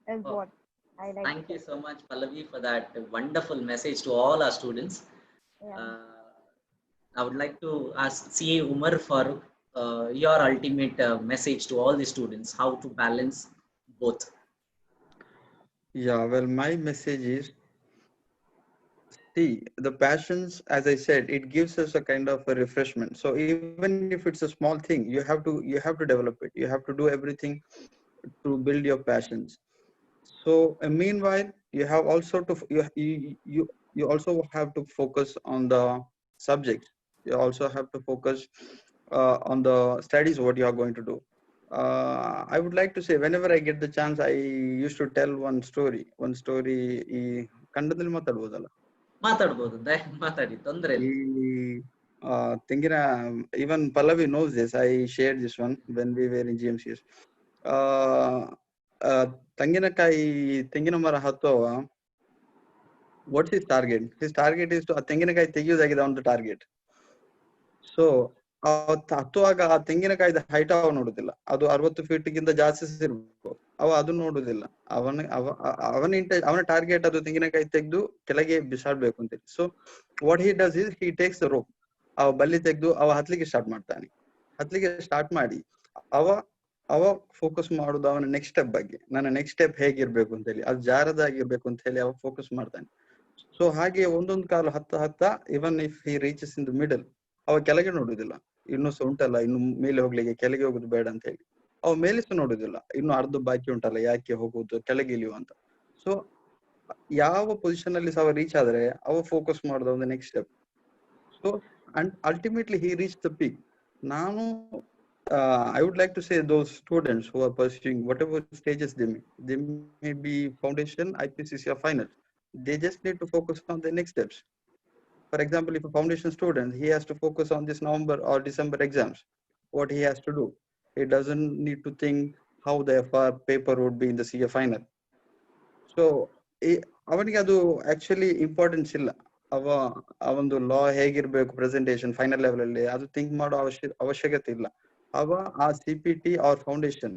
Is Oh, what I like to thank you say. so much, Pallavi, for that wonderful message to all our students. Yeah. Uh, I would like to ask CA Umar Farooq, your ultimate message to all the students, how to balance both. Yeah, well, my message is, see, the passions, as I said, it gives us a kind of a refreshment. So even if it's a small thing, you have to develop it. You have to do everything to build your passions. So meanwhile, you have also to you also have to focus on the subject. You also have to focus on the studies what you are going to do. I would like to say, whenever I get the chance, I used to tell one story. One story. ಈ ಕನ್ನಡದಲ್ಲಿ ಮಾತಾಡ್ಬೋದಲ್ಲ? ಮಾತಾಡ್ಬೋದು ಮಾತಾಡಿ ತೊಂದರೆ ಇಲ್ಲ. ಈ ತೆಂಗಿನ, even Pallavi knows this. I shared this one when we were in GMCS. ತೆಂಗಿನ ಮರ ಹತ್ತುವ, what's his target? His target is to ಆ ತೆಂಗಿನಕಾಯಿ ತೆಗೆಯುವುದಾಗಿದೆ ಒಂದು ಟಾರ್ಗೆಟ್. ಸೊ ಹತ್ತುವಾಗ ಆ ತೆಂಗಿನಕಾಯಿದ ಹೈಟ್ ಅವ ನೋಡುದಿಲ್ಲ, ಅದು 60 ಫೀಟ್ಗಿಂತ ಜಾಸ್ತಿ ಇರ್ಬೇಕು, ಅದು ನೋಡುದಿಲ್ಲ. ಅವನ ಟಾರ್ಗೆಟ್ ಅದು ತೆಂಗಿನಕಾಯಿ ತೆಗೆದು ಕೆಳಗೆ ಬಿಸಾಡ್ಬೇಕು ಅಂತೇಳಿ. So what he does is, he takes the rope, ಅವ ಬಲ್ಲಿ ತೆಗೆದು ಅವ ಹತ್ಲಿಕ್ಕೆ ಸ್ಟಾರ್ಟ್ ಮಾಡಿ ಅವ ಫೋಕಸ್ ಮಾಡುದು ಅವನ ನೆಕ್ಸ್ಟ್ ಸ್ಟೆಪ್ ಬಗ್ಗೆ. ನನ್ನ ನೆಕ್ಸ್ಟ್ ಸ್ಟೆಪ್ ಹೇಗಿರ್ಬೇಕು ಅಂತ ಹೇಳಿ, ಅದು ಜಾರದಾಗಿರ್ಬೇಕು ಅಂತ ಹೇಳಿ ಅವ ಫೋಕಸ್ ಮಾಡ್ತಾನೆ. ಸೊ ಹಾಗೆ ಒಂದೊಂದು ಕಾಲು ಹತ್ತ even if he reaches in the middle, ಅವ ಕೆಳಗೆ ನೋಡುದಿಲ್ಲ, ಇನ್ನು ಸಹ ಉಂಟಲ್ಲ ಇನ್ನು ಮೇಲೆ ಹೋಗ್ಲಿಕ್ಕೆ, ಕೆಳಗೆ ಹೋಗುದು ಬೇಡ ಅಂತ ಹೇಳಿ. ಅವ ಮೇಲೆ ಸಹ ನೋಡುದಿಲ್ಲ, ಇನ್ನು ಅರ್ಧ ಬಾಕಿ ಉಂಟಲ್ಲ ಯಾಕೆ ಹೋಗುದು ಕೆಳಗೆ ಇಳಿಯುವ ಅಂತ. ಸೊ ಯಾವ ಪೊಸಿಷನ್ ಅಲ್ಲಿ ಸಹ ರೀಚ್ ಆದ್ರೆ ಅವ ಫೋಕಸ್ ಮಾಡುದು ಒಂದು next step. So and ultimately he reach the peak. ನಾನು I would like to say those students who are pursuing whatever stages they may be foundation, IPCC or final, they just need to focus on the next steps. For example, if a foundation student, he has to focus on this November or December exams, what he has to do, he doesn't need to think how the FR paper would be in the CA final. So ಅವನಿಗೆ ಅದು actually importance ಇಲ್ಲ. ಅವೊಂದು ಲಾ ಹೇಗಿರ್ಬೇಕು presentation final level ಅಲ್ಲಿ, ಅದು think ಮಾಡೋ ಅವಶ್ಯಕತೆ ಇಲ್ಲ. ಆ CPT ಆರ್ ಫೌಂಡೇಶನ್,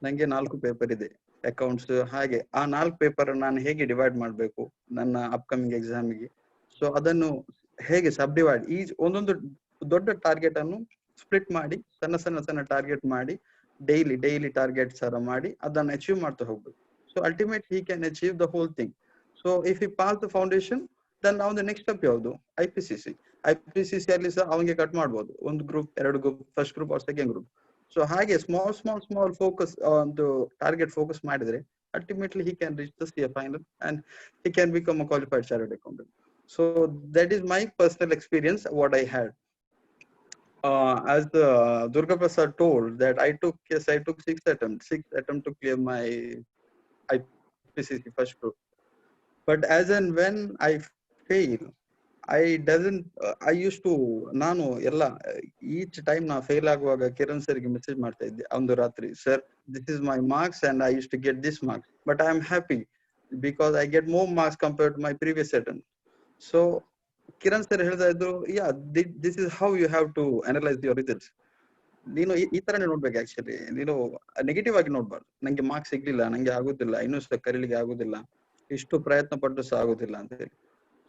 ನಂಗೆ 4 ಪೇಪರ್ ಇದೆ ಅಕೌಂಟ್ಸ್, ಹಾಗೆ ಆ 4 ಪೇಪರ್ ನಾನು ಹೇಗೆ ಡಿವೈಡ್ ಮಾಡಬೇಕು ನನ್ನ ಅಪ್ಕಮಿಂಗ್ ಎಕ್ಸಾಮಿಗೆ. ಸೊ ಅದನ್ನು ಹೇಗೆ ಸಬ್ ಡಿವೈಡ್, ಒಂದೊಂದು ದೊಡ್ಡ ಟಾರ್ಗೆಟ್ ಅನ್ನು ಸ್ಪ್ಲಿಟ್ ಮಾಡಿ ಸಣ್ಣ ಟಾರ್ಗೆಟ್ ಮಾಡಿ ಡೈಲಿ ಟಾರ್ಗೆಟ್ಸ್ ತರ ಮಾಡಿ ಅದನ್ನು ಅಚೀವ್ ಮಾಡ್ತಾ ಹೋಗ್ಬೇಕು. So ultimately he can achieve the whole thing. So if he pass the foundation, then now the next step ಯಾವುದು, IPCC ಅಲ್ಲಿ ಸಹ ಅವನಿಗೆ ಕಟ್ ಮಾಡ್ಬೋದು, ಒಂದು group 2 group, first group or second group. So ಹಾಗೆ ಸ್ಮಾಲ್ ಫೋಕಸ್ ಒಂದು target focus ಮಾಡಿದ್ರೆ ultimately he can reach the CA final and he can become a qualified chartered accountant. So that is my personal experience what I had. As Durga Prasad told that I took 6 attempts to clear my IPCC first group. But as and when I fail, I used to, ನಾನು ಎಲ್ಲ each time ನಾ fail ಆಗುವಾಗ ಕಿರಣ್ ಸರ್ಗೆ message ಮಾಡ್ತಾ ಇದ್ದೆ ಒಂದು ರಾತ್ರಿ, sir this is my marks and I use to get this marks, but I am happy because I get more marks compared to my previous attempt. So Kiran sir ಹೇಳ್ತಾ ಇದ್ರು, this is how you have to analyse your results. ನೀನು ಈ ತರನೇ ನೋಡ್ಬೇಕು actually, ನೀನು negative ಆಗಿ ನೋಡ್ಬಾರ್ದು. ನಂಗೆ marks ಸಿಗ್ಲಿಲ್ಲ, ನಂಗೆ ಆಗುದಿಲ್ಲ, ಇನ್ನೂ ಸಹ ಕರೀಲಿಕ್ಕೆ ಆಗುದಿಲ್ಲ, ಇಷ್ಟು ಪ್ರಯತ್ನ ಪಟ್ಟು ಸಹ ಆಗುದಿಲ್ಲ ಅಂತ ಹೇಳಿ.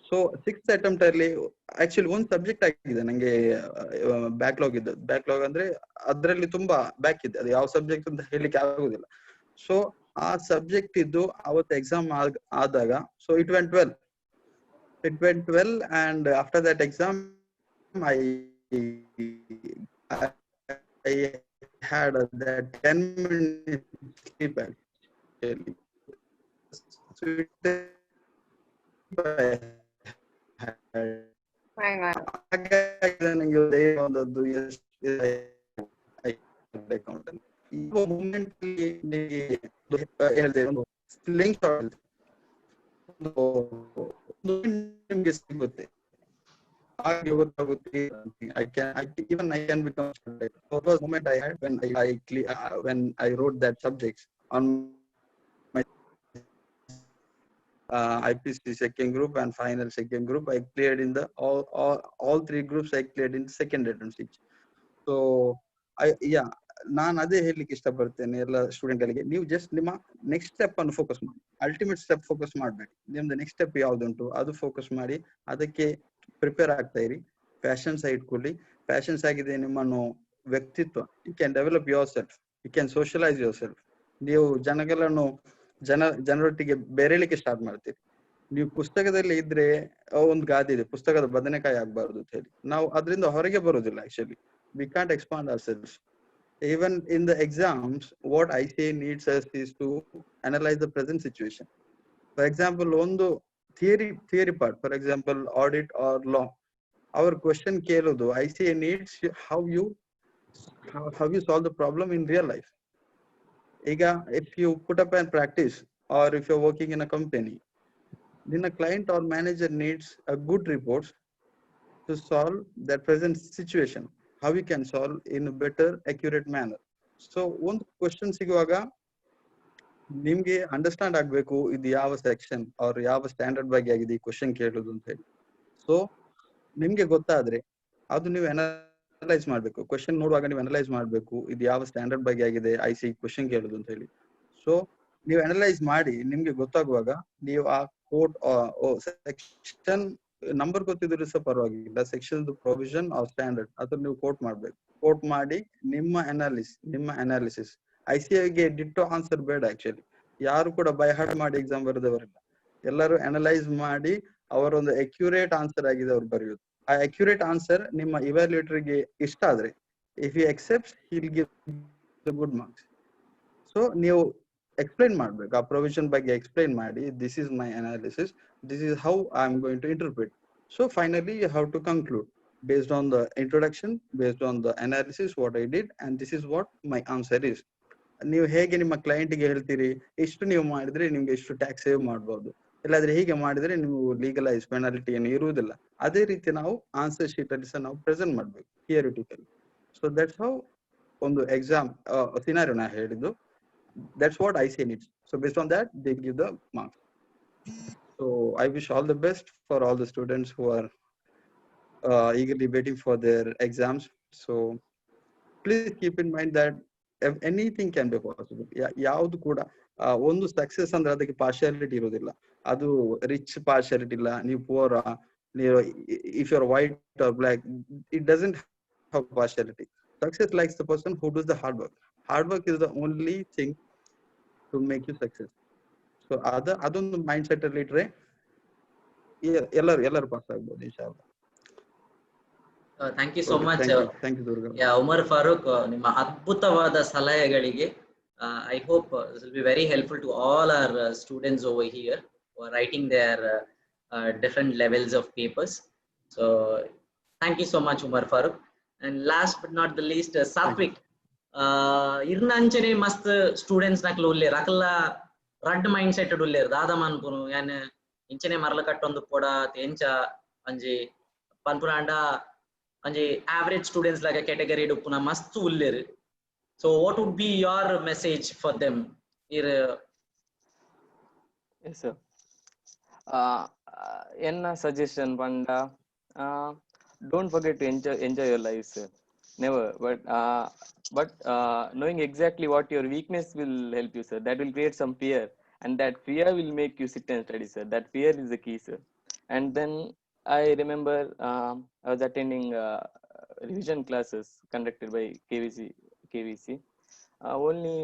ಸೊ 6th ಅಟೆಂಪ್ಟ್ ಅಲ್ಲಿ ಆಕ್ಚುಲಿ ಒಂದು ಸಬ್ಜೆಕ್ಟ್ ಆಗಿದೆ ನಂಗೆ ಬ್ಯಾಕ್ಲಾಗ್ ಅಂದ್ರೆ ಅದ್ರಲ್ಲಿ ತುಂಬಾ ಬ್ಯಾಕ್ ಇದೆ, ಅದು ಯಾವ ಸಬ್ಜೆಕ್ಟ್ ಅಂತ ಹೇಳಲಿಕ್ಕೆ ಆಗುದಿಲ್ಲ. ಸೊ ಆ ಸಬ್ಜೆಕ್ಟ್ ಇದ್ದು ಅವತ್ತು ಎಕ್ಸಾಮ್ ಆದಾಗ, so it went well and after that exam I had that 10 minute sleep actually. So accountant ಈ ಮೂಮೆಂಟ್ ಹೇಳಿದೆ, ಒಂದು ಸ್ಲಿಂಗ್ ಶಾಟ್ ನಿಮ್ಗೆ ಸಿಗುತ್ತೆ, ಹಾಗೆ ಗೊತ್ತಾಗುತ್ತೆ. I can become. That was the moment I had when I wrote that subjects on my IPC second group and final second group. I cleared in the all 3 groups. I cleared in second attempt. So ನಾನು ಅದೇ ಹೇಳಲಿಕ್ಕೆ ಇಷ್ಟಪಡ್ತೇನೆ ಎಲ್ಲ student ಗಳಿಗೆ, ನೀವು just ನಿಮ್ಮ next step ಅನ್ನು focus ಮಾಡಿ, ಅಲ್ಟಿಮೇಟ್ ಸ್ಟೆಪ್ ಫೋಕಸ್ ಮಾಡಬೇಡಿ. ನಿಮ್ದು ನೆಕ್ಸ್ಟ್ ಸ್ಟೆಪ್ ಯಾವ್ದುಂಟು ಅದು ಫೋಕಸ್ ಮಾಡಿ ಅದಕ್ಕೆ ಪ್ರಿಪೇರ್ ಆಗ್ತಾ ಇರಿ. ಪ್ಯಾಷನ್ಸ್ ಇಟ್ಕೊಳ್ಳಿ. ಪ್ಯಾಷನ್ಸ್ ಆಗಿದೆ ನಿಮ್ಮನ್ನು ವ್ಯಕ್ತಿತ್ವ, you can develop yourself, you can socialise yourself. ನೀವು ಜನರೊಟ್ಟಿಗೆ ಬೆರೆಯಲಿಕ್ಕೆ ಸ್ಟಾರ್ಟ್ ಮಾಡ್ತೀರಿ. ನೀವು ಪುಸ್ತಕದಲ್ಲಿ ಇದ್ರೆ ಒಂದು ಗಾದೆ ಇದೆ, ಪುಸ್ತಕದ ಬದನೆಕಾಯಿ ಆಗ್ಬಾರ್ದು ಅಂತ ಹೇಳಿ. ನಾವು ಅದರಿಂದ ಹೊರಗೆ ಬರೋದಿಲ್ಲ. Actually we can't expand ourselves. Even in the exams, what ICA needs us is to analyze the present situation. For example, on the theory part, for example, audit or law, our question keludu ICA needs how you solve the problem in real life. Ega, if you put up and practice, or if you're working in a company, then a client or manager needs a good reports to solve that present situation. How we can solve in a better, accurate manner. So ಒಂದು question ಸಿಗುವಾಗ ನಿಮ್ಗೆ understand ಆಗ್ಬೇಕು ಇದು ಯಾವ section ಅವ್ರ ಯಾವ standard ಬಗ್ಗೆ ಆಗಿದೆ ಈ ಕ್ವಶನ್ ಕೇಳೋದು ಅಂತ ಹೇಳಿ. ಸೊ ನಿಮ್ಗೆ ಗೊತ್ತಾದ್ರೆ ಅದು ನೀವು ಅನಲೈಸ್ ಮಾಡ್ಬೇಕು. ಕ್ವಶನ್ ನೋಡುವಾಗ ನೀವು ಅನಲೈಸ್ ಮಾಡ್ಬೇಕು ಇದು ಯಾವ ಸ್ಟ್ಯಾಂಡರ್ಡ್ ಬಗ್ಗೆ ಆಗಿದೆ ICA ಕ್ವಶನ್ ಕೇಳೋದು ಅಂತ ಹೇಳಿ. ಸೊ ನೀವು ಅನಲೈಸ್ ಮಾಡಿ ನಿಮ್ಗೆ ಗೊತ್ತಾಗುವಾಗ ನೀವು ಆ ಕೋಡ್ ಸೆಕ್ಷನ್ ನಂಬರ್ ಗೊತ್ತಿದ್ರು ಸಹ ಪರವಾಗಿಲ್ಲ, ಸೆಕ್ಷನ್ ಪ್ರೊವಿಷನ್ ಆರ್ ಸ್ಟ್ಯಾಂಡರ್ಡ್ ಅದನ್ನ ನೀವು ಕೋಟ್ ಮಾಡ್ಬೇಕು. ಕೋಟ್ ಮಾಡಿ ನಿಮ್ಮ ಅನಾಲಿಸಿಸ್ ICAಗೆ ಡಿಟ್ಟೋ ಆನ್ಸರ್ ಬೇಡ. ಆಕ್ಚುಲಿ ಯಾರು ಕೂಡ ಬೈ ಹಾರ್ಟ್ ಮಾಡಿ ಎಕ್ಸಾಮ್ ಬರೆದವರಿಲ್ಲ. ಎಲ್ಲರೂ ಅನಲೈಸ್ ಮಾಡಿ ಅವರೊಂದು ಅಕ್ಯುರೇಟ್ ಆನ್ಸರ್ ಆಗಿದೆ ಅವ್ರು ಬರೆಯೋದು. ಆ ಅಕ್ಯುರೇಟ್ ಆನ್ಸರ್ ನಿಮ್ಮ ಇವ್ಯಾಲ್ಯೂಯೇಟರ್ಗೆ ಇಷ್ಟ ಆದ್ರೆ if you accept he'll give the good marks. So ನೀವು ಎಕ್ಸ್ಪ್ಲೈನ್ ಮಾಡ್ಬೇಕು, ಆ ಪ್ರೊವಿಷನ್ ಬಗ್ಗೆ ಎಕ್ಸ್ಪ್ಲೈನ್ ಮಾಡಿ, this is my analysis, this is how I am going to interpret. So finally you have to conclude based on the introduction, based on the analysis what I did, and this is what my answer is. ನೀವು ಹೇಗೆ ನಿಮ್ಮ ಕ್ಲೈಂಟ್ಗೆ ಹೇಳ್ತೀರಿ, ಇಷ್ಟು ನೀವು ಮಾಡಿದ್ರೆ ನಿಮ್ಗೆ ಇಷ್ಟು ಟ್ಯಾಕ್ಸ್ ಸೇವ್ ಮಾಡ್ಬೋದು, ಇಲ್ಲಾದ್ರೆ ಹೀಗೆ ಮಾಡಿದ್ರೆ ನೀವು ಲೀಗಲೈಸ್ ಪೆನಾಲ್ಟಿ ಏನು ಇರುವುದಿಲ್ಲ, ಅದೇ ರೀತಿ ನಾವು ಆನ್ಸರ್ ಶೀಟ್ ಅಲ್ಲಿ ಸಹ ನಾವು ಪ್ರೆಸೆಂಟ್ ಮಾಡ್ಬೇಕು ಥಿಯರಿಟಿಕಲಿ. ಸೊ ದಟ್ಸ್ ಹೌ ಒಂದು ಎಕ್ಸಾಮ್ ಸಿನಾರಿಯೋ ನಾ ಹೇಳಿದ್ದು, that's what I say needs. So based on that they give the marks. So I wish all the best for all the students who are eagerly waiting for their exams. So please keep in mind that anything can be possible. ಯಾವುದು ಕೂಡ ಒಂದು success ಅಂದ್ರೆ ಅದಕ್ಕೆ partiality ಇರೋದಿಲ್ಲ. ಅದು rich partiality ಇಲ್ಲ, ನೀವು poor, ನೀವು if you are white or black, it doesn't have partiality. Success likes the person who does the hard work. Hard work is the only thing to make you success. So ಅದೊಂದು mind set ಅಲ್ಲಿ ಇಟ್ರೆ ಎಲ್ಲರೂ pass ಆಗ್ಬೋದು ಇನ್ಶಾಅಲ್ಲಾ. Thank you so much. Thank you Durga. Umar Farooq, ನಿಮ್ಮ ಅದ್ಭುತವಾದ ಸಲಹೆಗಳಿಗೆ I hope this will be very helpful to all our students over here who are writing their different levels of papers. So thank you so much Umar Farooq. And last but not the least, Satvik, irnanchene mast students naklu ulle rakalla rad mindset ulle dada manpunu yan inchene marla kattondu poda tencha anje panpuranda anje average students laga category dupuna mast uller. So what would be your message for them here? Yes sir. Enna suggestion panda, don't forget to enjoy your life sir. Never, but knowing exactly what your weakness will help you sir. That will create some fear, and that fear will make you sit and study sir. That fear is the key sir. And then I remember I was attending revision classes conducted by KVC. Only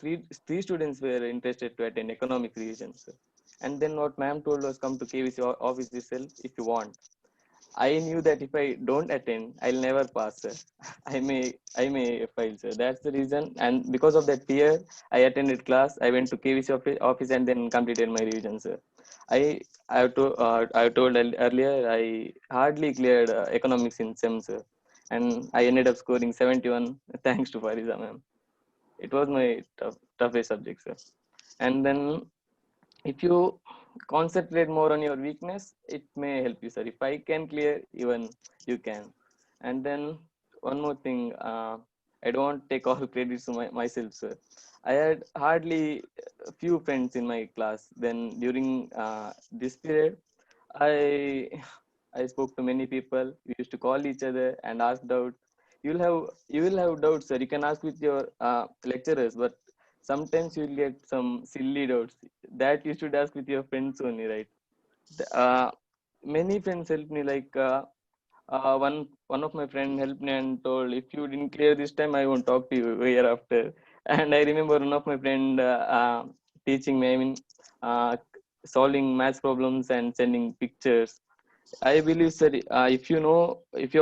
three students were interested to attend economic revision sir. And then what ma'am told was, come to KVC office itself if you want. I knew that if I don't attend, I'll never pass sir. I may fail sir. That's the reason, and because of that fear, I attended class. I went to KVC office and then completed my revision sir. I told earlier, I hardly cleared economics in SEM sir, and I ended up scoring 71 thanks to Fariza ma'am. It was my toughest subject sir. And then if you concentrate more on your weakness, it may help you sir. If I can clear, even you can. And then one more thing, I don't take all credits to myself sir. I had hardly a few friends in my class. Then during this period, I spoke to many people. We used to call each other and ask doubts. You will have doubts sir. You can ask with your lecturers, but sometimes you will get some silly doubts that you should ask with your friends only, right? Many friends helped me, like one of my friend helped me and told, if you didn't clear this time, I won't talk to you hereafter. And I remember one of my friend teaching me, solving math problems and sending pictures. I believe sir, if you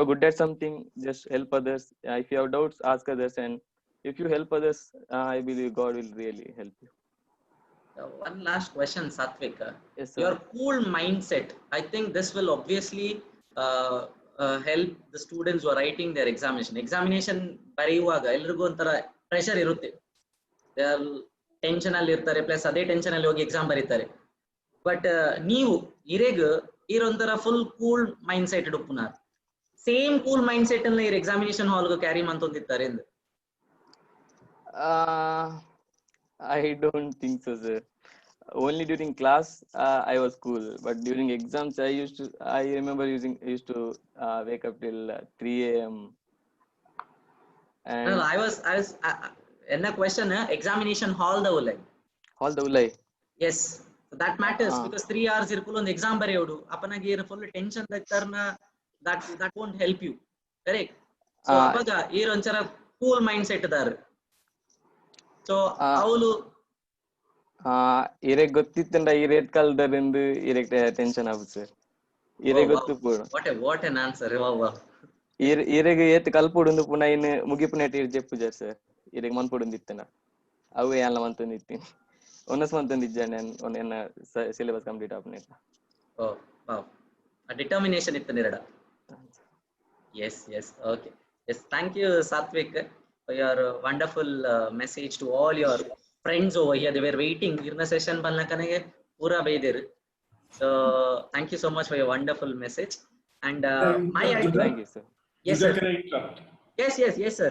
are good at something, just help others. If you have doubts, ask others, and if you help others, I believe God will really help you. One last question, Satvik. Yes, sir. Your cool mindset, I think this will obviously help the students who are writing their examination ಬರೆಯುವಾಗ ಎಲ್ರಿಗೂ ಒಂಥರ pressure ಇರುತ್ತೆ. Tension ಅಲ್ಲಿ ಇರ್ತಾರೆ, plus ಅದೇ tension ಅಲ್ಲಿ ಹೋಗಿ exam ಬರೀತಾರೆ. ಬಟ್ ನೀವು ಇರೊಂಥರ ಫುಲ್ ಕೂಲ್ ಮೈಂಡ್ ಸೆಟ್ ಉಪ್ಪುನಾರ್ ಸೇಮ್ ಕೂಲ್ ಮೈಂಡ್ ಸೆಟ್ ಅನ್ನ ಎಕ್ಸಾಮಿನೇಷನ್ ಹಾಲ್ಗೆ ಕ್ಯಾರಿ ಮಾಡ್ತೊಂದಿರ್ತಾರೆ ಎಂದು? I don't think so sir. Only during class I was cool, but during exams I remember used to wake up till 3 a.m. and no, I was enna question examination hall the ulai. Yes, that matters because 3 hours irkulu ಒಂದು exam ಬರೆಯೋಡು ಅಪನಾಗಿ ಏನು full tension ದಕ್ತಾರನ that won't help you, correct? So ಅವಾಗ ಒಂಚರ cool mind set ದಾರ. So ಅವಳು ಇರೆಗ್ ಗೊತ್ತಿತ್ತಂಡ ಈ ರೇಟ್ ಕಲ್ದರಿಂದ ಇರೆಗ್ ಟೆನ್ಷನ್ ಆಗುತ್ತೆ ಸರ್. ಇರೆ ಗೊತ್ತು ಪೂರ. What an answer. Wow, wow. ಇರೆಗ್ ಏತ್ ಕಲ್ಪುಡುಂದು ಪುನಃ ಇನ್ನು ಮುಗಿಪುನೆಟ್ ಇರ್ ಜೆಪ್ಪುಜ ಸರ್. ಇರೆಗ್ ಮನ್ಪುಡುಂದಿತ್ತನ ಅವು ಎಲ್ಲ ಮಂತೊಂದಿತ್ತೀನಿ ಒನ್ನಸ್ ಮಂತೊಂದಿಜ್ಜಾನೆ ಎನ್ನ ಸಿಲೆಬಸ್ ಕಂಪ್ಲೀಟ್ ಆಪುನೆಟ್. Oh, wow. A determination itta nirada. Yes, okay. Yes, thank you, Satvik, for your wonderful message to all your friends over here. They were waiting. Irna session banlakanege pura beidir. So, thank you so much for your wonderful message. And my idea. Thank you, sir. Yes, sir. Can I interrupt? Yes, sir.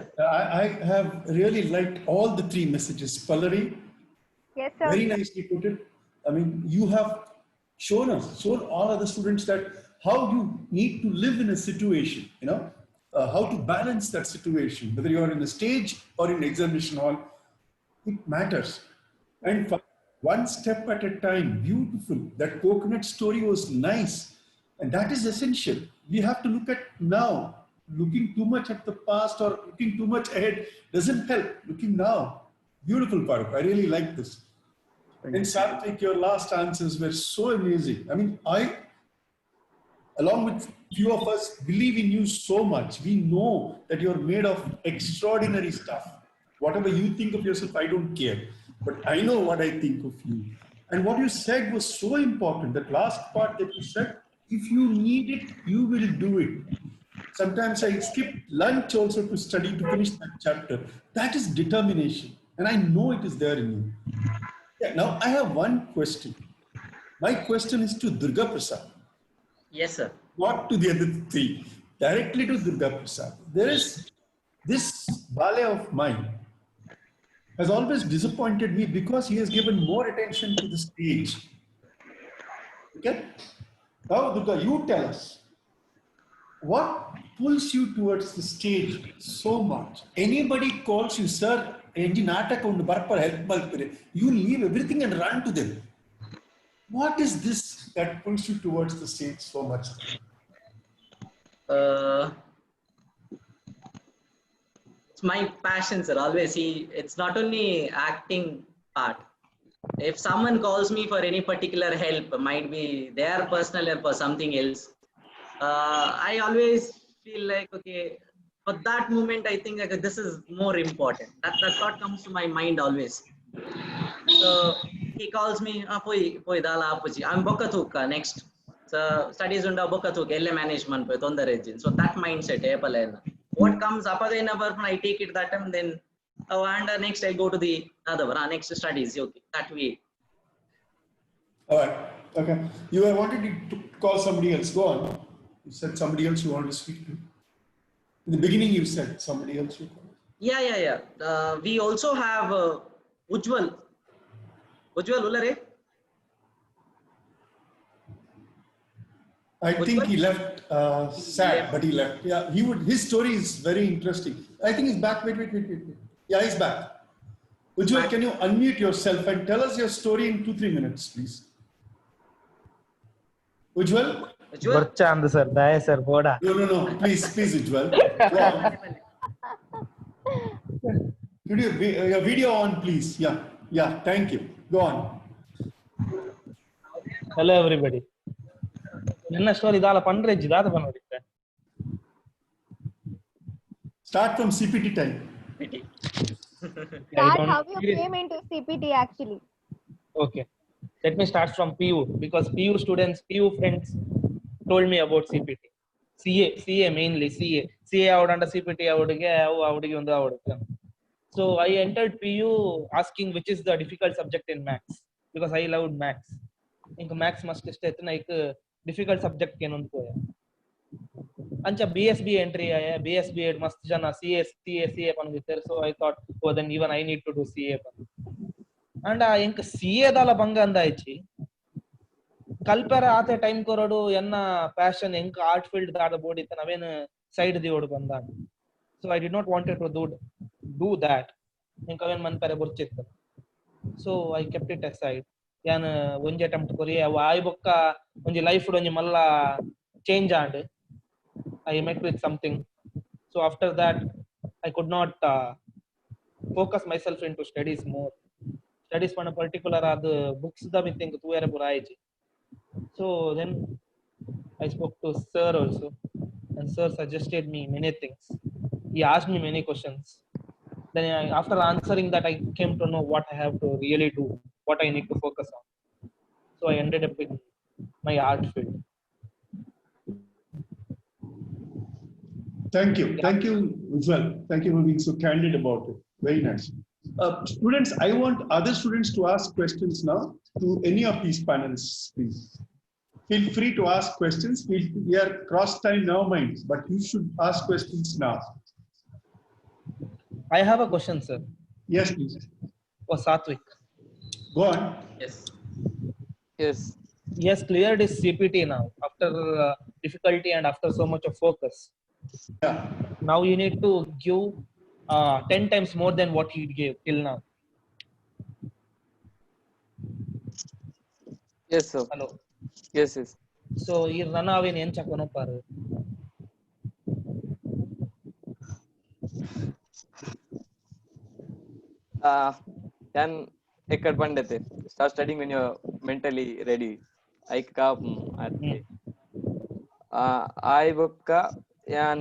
I have really liked all the 3 messages. Pallavi, Yes, sir. very nicely put it. I mean, you have shown all other students that how you need to live in a situation, how to balance that situation, whether you are in a stage or in examination hall, it matters. And one step at a time, beautiful. That coconut story was nice. And that is essential. We have to look at now. Looking too much at the past or looking too much ahead doesn't help. Looking now. Beautiful, Farooq. I really like this. And Satvik, your last answers were so amazing. I mean, along with few of us, believe in you so much. We know that you're made of extraordinary stuff. Whatever you think of yourself, I don't care. But I know what I think of you. And what you said was so important. That last part that you said, if you need it, you will do it. Sometimes I skip lunch also to study to finish that chapter. That is determination. And I know it is there in you. Yeah, now I have one question. My question is to Durga Prasad. Yes, sir. Not to the other 3. Directly to Durga Prasad. There is this ballet of mine has always disappointed me because he has given more attention to the stage. Okay? Now, Durga, you tell us. What pulls you towards the stage so much? Anybody calls you, sir, you leave everything and run to them. What is this that pulls you towards the stage so much? It's my passion, sir. Always it's not only acting part. If someone calls me for any particular help, might be their personal help or something else, I always feel like, okay, for that moment, I think like, this is more important. That thought comes to my mind always. So he calls me, poi dala apuji. I'm bokatuka next. So studies unda bokatuka elle management poi tondare ejin. So that mindset epalena. What comes up again, I take it that time, then and next I go to the other one. Next studies, okay, that way. All right. Okay. You were wanted to call somebody else. Go on. You said somebody else you wanted to speak to. In the beginning, you said somebody else you called. Yeah. We also have Ujjwal. Ujjwal Ulare. I think he left sad, but he left. Yeah, his story is very interesting. I think he's back. Wait. Yeah, he's back. Ujjwal, can you unmute yourself and tell us your story in 2-3 minutes, please? Ujjwal? Barchand sir, daye sir, boda. No. Please, Ujjwal. Go on. Your video on, please. Yeah. Thank you. Go on. Hello everybody. Enna story dala pandreji dada panoditte. Start from CPT time. Start how you came into CPT actually. Okay. Let me start from PU because PU students, PU friends told me about CPT. CA mainly CA avudanda CPT avudige undu avudu. So I entered PU asking which is the difficult subject in maths because I loved maths. Inka maths must stay like difficult subject ke nondu poya. Ancha BSB entry aaya, BSB mast jana CA pangitter. So I thought, oh then even I need to do CA. And inka CA dala banga andaichi. Kalpera ate time korodu enna passion inka art field dada bodi naven side di odu banda. So I did not wanted to do that. Inka ven man pare burchitta. So I kept it aside. Yan onje attempt kori ay bokka onje life onje malla change and I met with something. So after that I could not focus myself into studies more. that is one a particular the books da mi think tu era puraiji. So then I spoke to sir also, and sir suggested me many things. He asked me many questions. Then after answering that, I came to know what I have to really do, what I need to focus on. So I ended up in my art field. Thank you. Thank you, Ujjwal. Thank you for being so candid about it. Very nice. Students, I want other students to ask questions now to any of these panelists, please. Feel free to ask questions. We are cross time now, minds, but you should ask questions now. I have a question, sir, Yes, please. for Satvik. Go on. Yes. Yes. He has cleared his CPT now after difficulty and after so much of focus. Yeah. Now you need to give 10 times more than what he gave till now. Yes, sir. Hello. Yes, yes. So ಈ run ಅವೇನ್ ಏನ್ ಚಕ್ಕೊನಪ್ಪಾರು Can ekkad pandete start studying when you're mentally ready. Aika arte. I bokka yan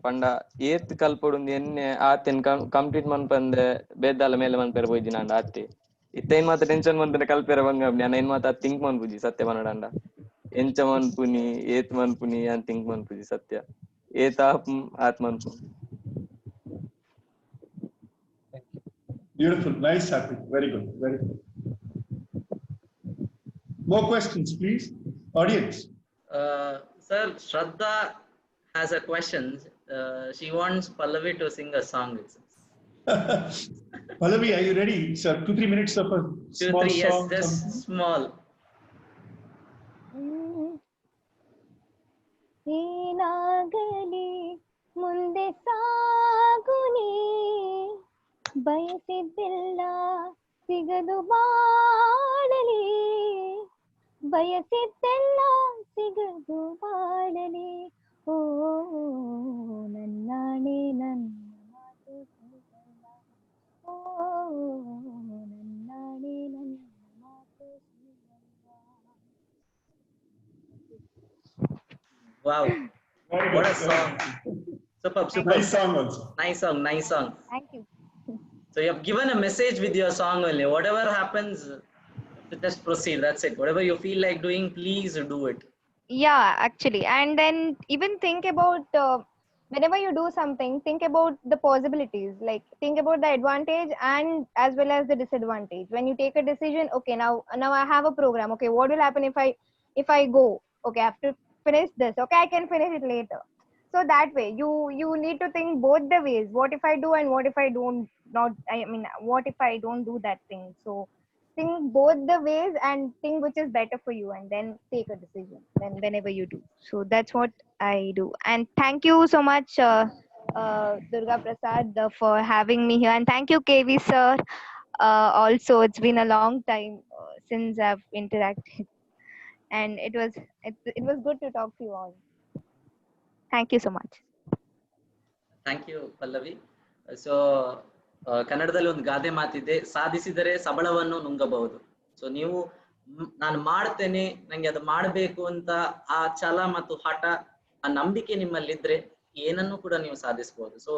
panda eighth kalpodundi enne aten complete manpande bedala mele manper poidinanda arte. Itain mata tension manpene kalpera banga nana in mata think manpuji satya manadanda. Encha manpuni eighth manpuni and think manpuji satya. Eighth atmanpu. Beautiful. Nice, happy. Very good. Very good. More questions, please. Audience. Sir, Shraddha has a question. She wants Pallavi to sing a song. Pallavi, are you ready? Sir, 2-3 minutes of a small 2-3, yes, song. just small. ಏನಾಗಲಿ ಮುಂದೆ ಸಾಗುನಿ ಬಯಸಿದ್ದೆಲ್ಲ ಸಿಗದು ಬಾಳಲಿ ಬಯಸಿದ್ದೆಲ್ಲ ಸಿಗದು ಬಾಳಲಿ ಓ ನನ್ನಾಣೆ ನನ್ನ ಮಾತು ಸುಳ್ಳಲ್ಲ ಓ ನನ್ನಾಣೆ ನನ್ನ ಮಾತು ಸುಳ್ಳಲ್ಲ. Wow, what a song. Superb, superb. Nice song also. Nice song, nice song. Thank you. So you have given a message with your song only. Whatever happens, just proceed. That's it. Whatever you feel like doing, please do it. Yeah, actually, and then even think about whenever you do something, think about the possibilities, like think about the advantage and as well as the disadvantage. When you take a decision, okay, now I have a program, okay, what will happen if I go, okay, I have to finish this, okay, I can finish it later. So that way you need to think both the ways, what if I do and what if I don't, not I mean what if I don't do that thing. So think both the ways and think which is better for you and then take a decision then whenever you do. So that's what I do. And thank you so much Durga Prasad for having me here, and thank you KV sir. Also it's been a long time since I've interacted and it was good to talk to you all. Thank you so much. Thank you, Pallavi. So ಕನ್ನಡದಲ್ಲಿ ಒಂದು ಗಾದೆ ಮಾತಿದೆ, ಸಾಧಿಸಿದರೆ ಸಬಳವನ್ನು ನುಂಗಬಹುದು. So ನೀವು ನಾನು ಮಾಡ್ತೇನೆ, ನಂಗೆ ಅದು ಮಾಡಬೇಕು ಅಂತ ಆ ಛಲ ಮತ್ತು ಹಠ, ಆ ನಂಬಿಕೆ ನಿಮ್ಮಲ್ಲಿದ್ರೆ ಏನನ್ನು ಕೂಡ ನೀವು ಸಾಧಿಸಬಹುದು. ಸೊ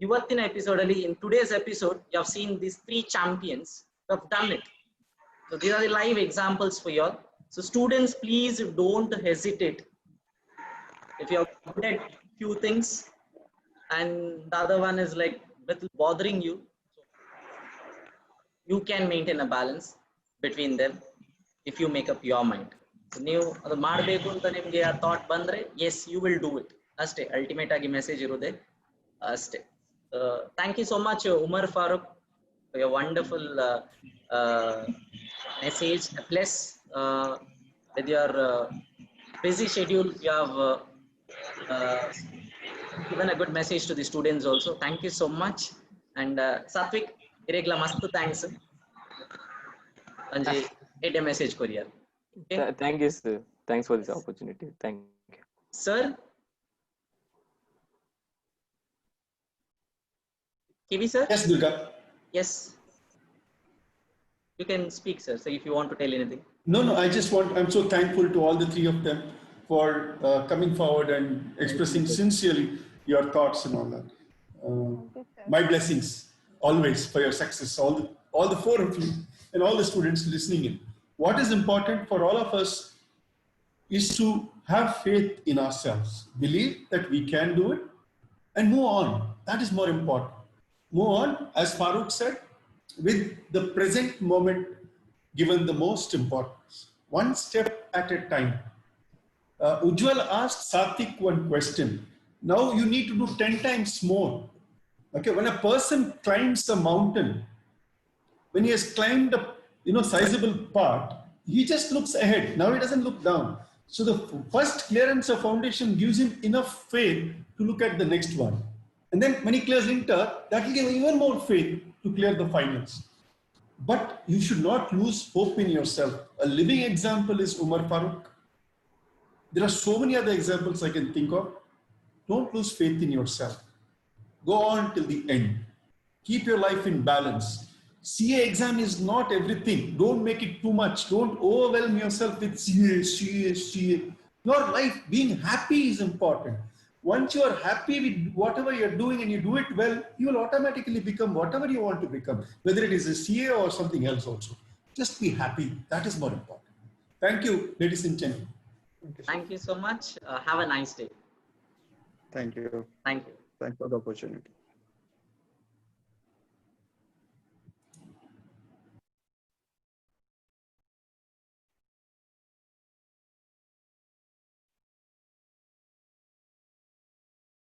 ಇವತ್ತಿನ ಎಪಿಸೋಡ್ ಅಲ್ಲಿ, in today's episode, you have seen these 3 champions who have done it. So these are the live examples for you all. So students, please don't hesitate. If you are good at few things and the other one is like little bothering you, you can maintain a balance between them if you make up your mind. So ನೀವು ಅದು ಮಾಡಬೇಕು ಅಂತ ನಿಮಗೆ ಆ thought ಬಂದ್ರೆ, yes, you will do it. ಅಷ್ಟೇ ultimate ಆಗಿ message ಇರೋದೇ ಅಷ್ಟೇ. Thank you so much Umar Farooq for your wonderful message. Plus with your busy schedule, you have given a good message to the students also. Thank you so much. And Satvik, irregla mast thanks anji a message courier. Okay? Thank you sir, thanks for this opportunity. Thank you Sir, KV sir. Yes, Durga. Yes. You can speak, sir. So if you want to tell anything. No, I'm so thankful to all the three of them for coming forward and expressing sincerely your thoughts and all that. Thank you, sir. My blessings always for your success, all the four of you and all the students listening in. What is important for all of us is to have faith in ourselves, believe that we can do it, and move on. That is more important. Move on, as Farooq said, with the present moment given the most importance. One step at a time. Ujjwal asked Sathik one question. Now you need to do 10 times more. Okay, when a person climbs a mountain, when he has climbed a sizable part, he just looks ahead. Now he doesn't look down. So the first clearance of foundation gives him enough faith to look at the next one. And then when he clears inter, that will give even more faith to clear the finals. But you should not lose hope in yourself. A living example is Umar Farooq. There are so many other examples I can think of. Don't lose faith in yourself. Go on till the end. Keep your life in balance. CA exam is not everything. Don't make it too much. Don't overwhelm yourself with CA. Your life, being happy is important. Once you are happy with whatever you're doing and you do it well, you will automatically become whatever you want to become, whether it is a CA or something else also. Just be happy. That is more important. Thank you, ladies and gentlemen. Thank you so much. Have a nice day. Thank you. Thank you. Thanks for the opportunity.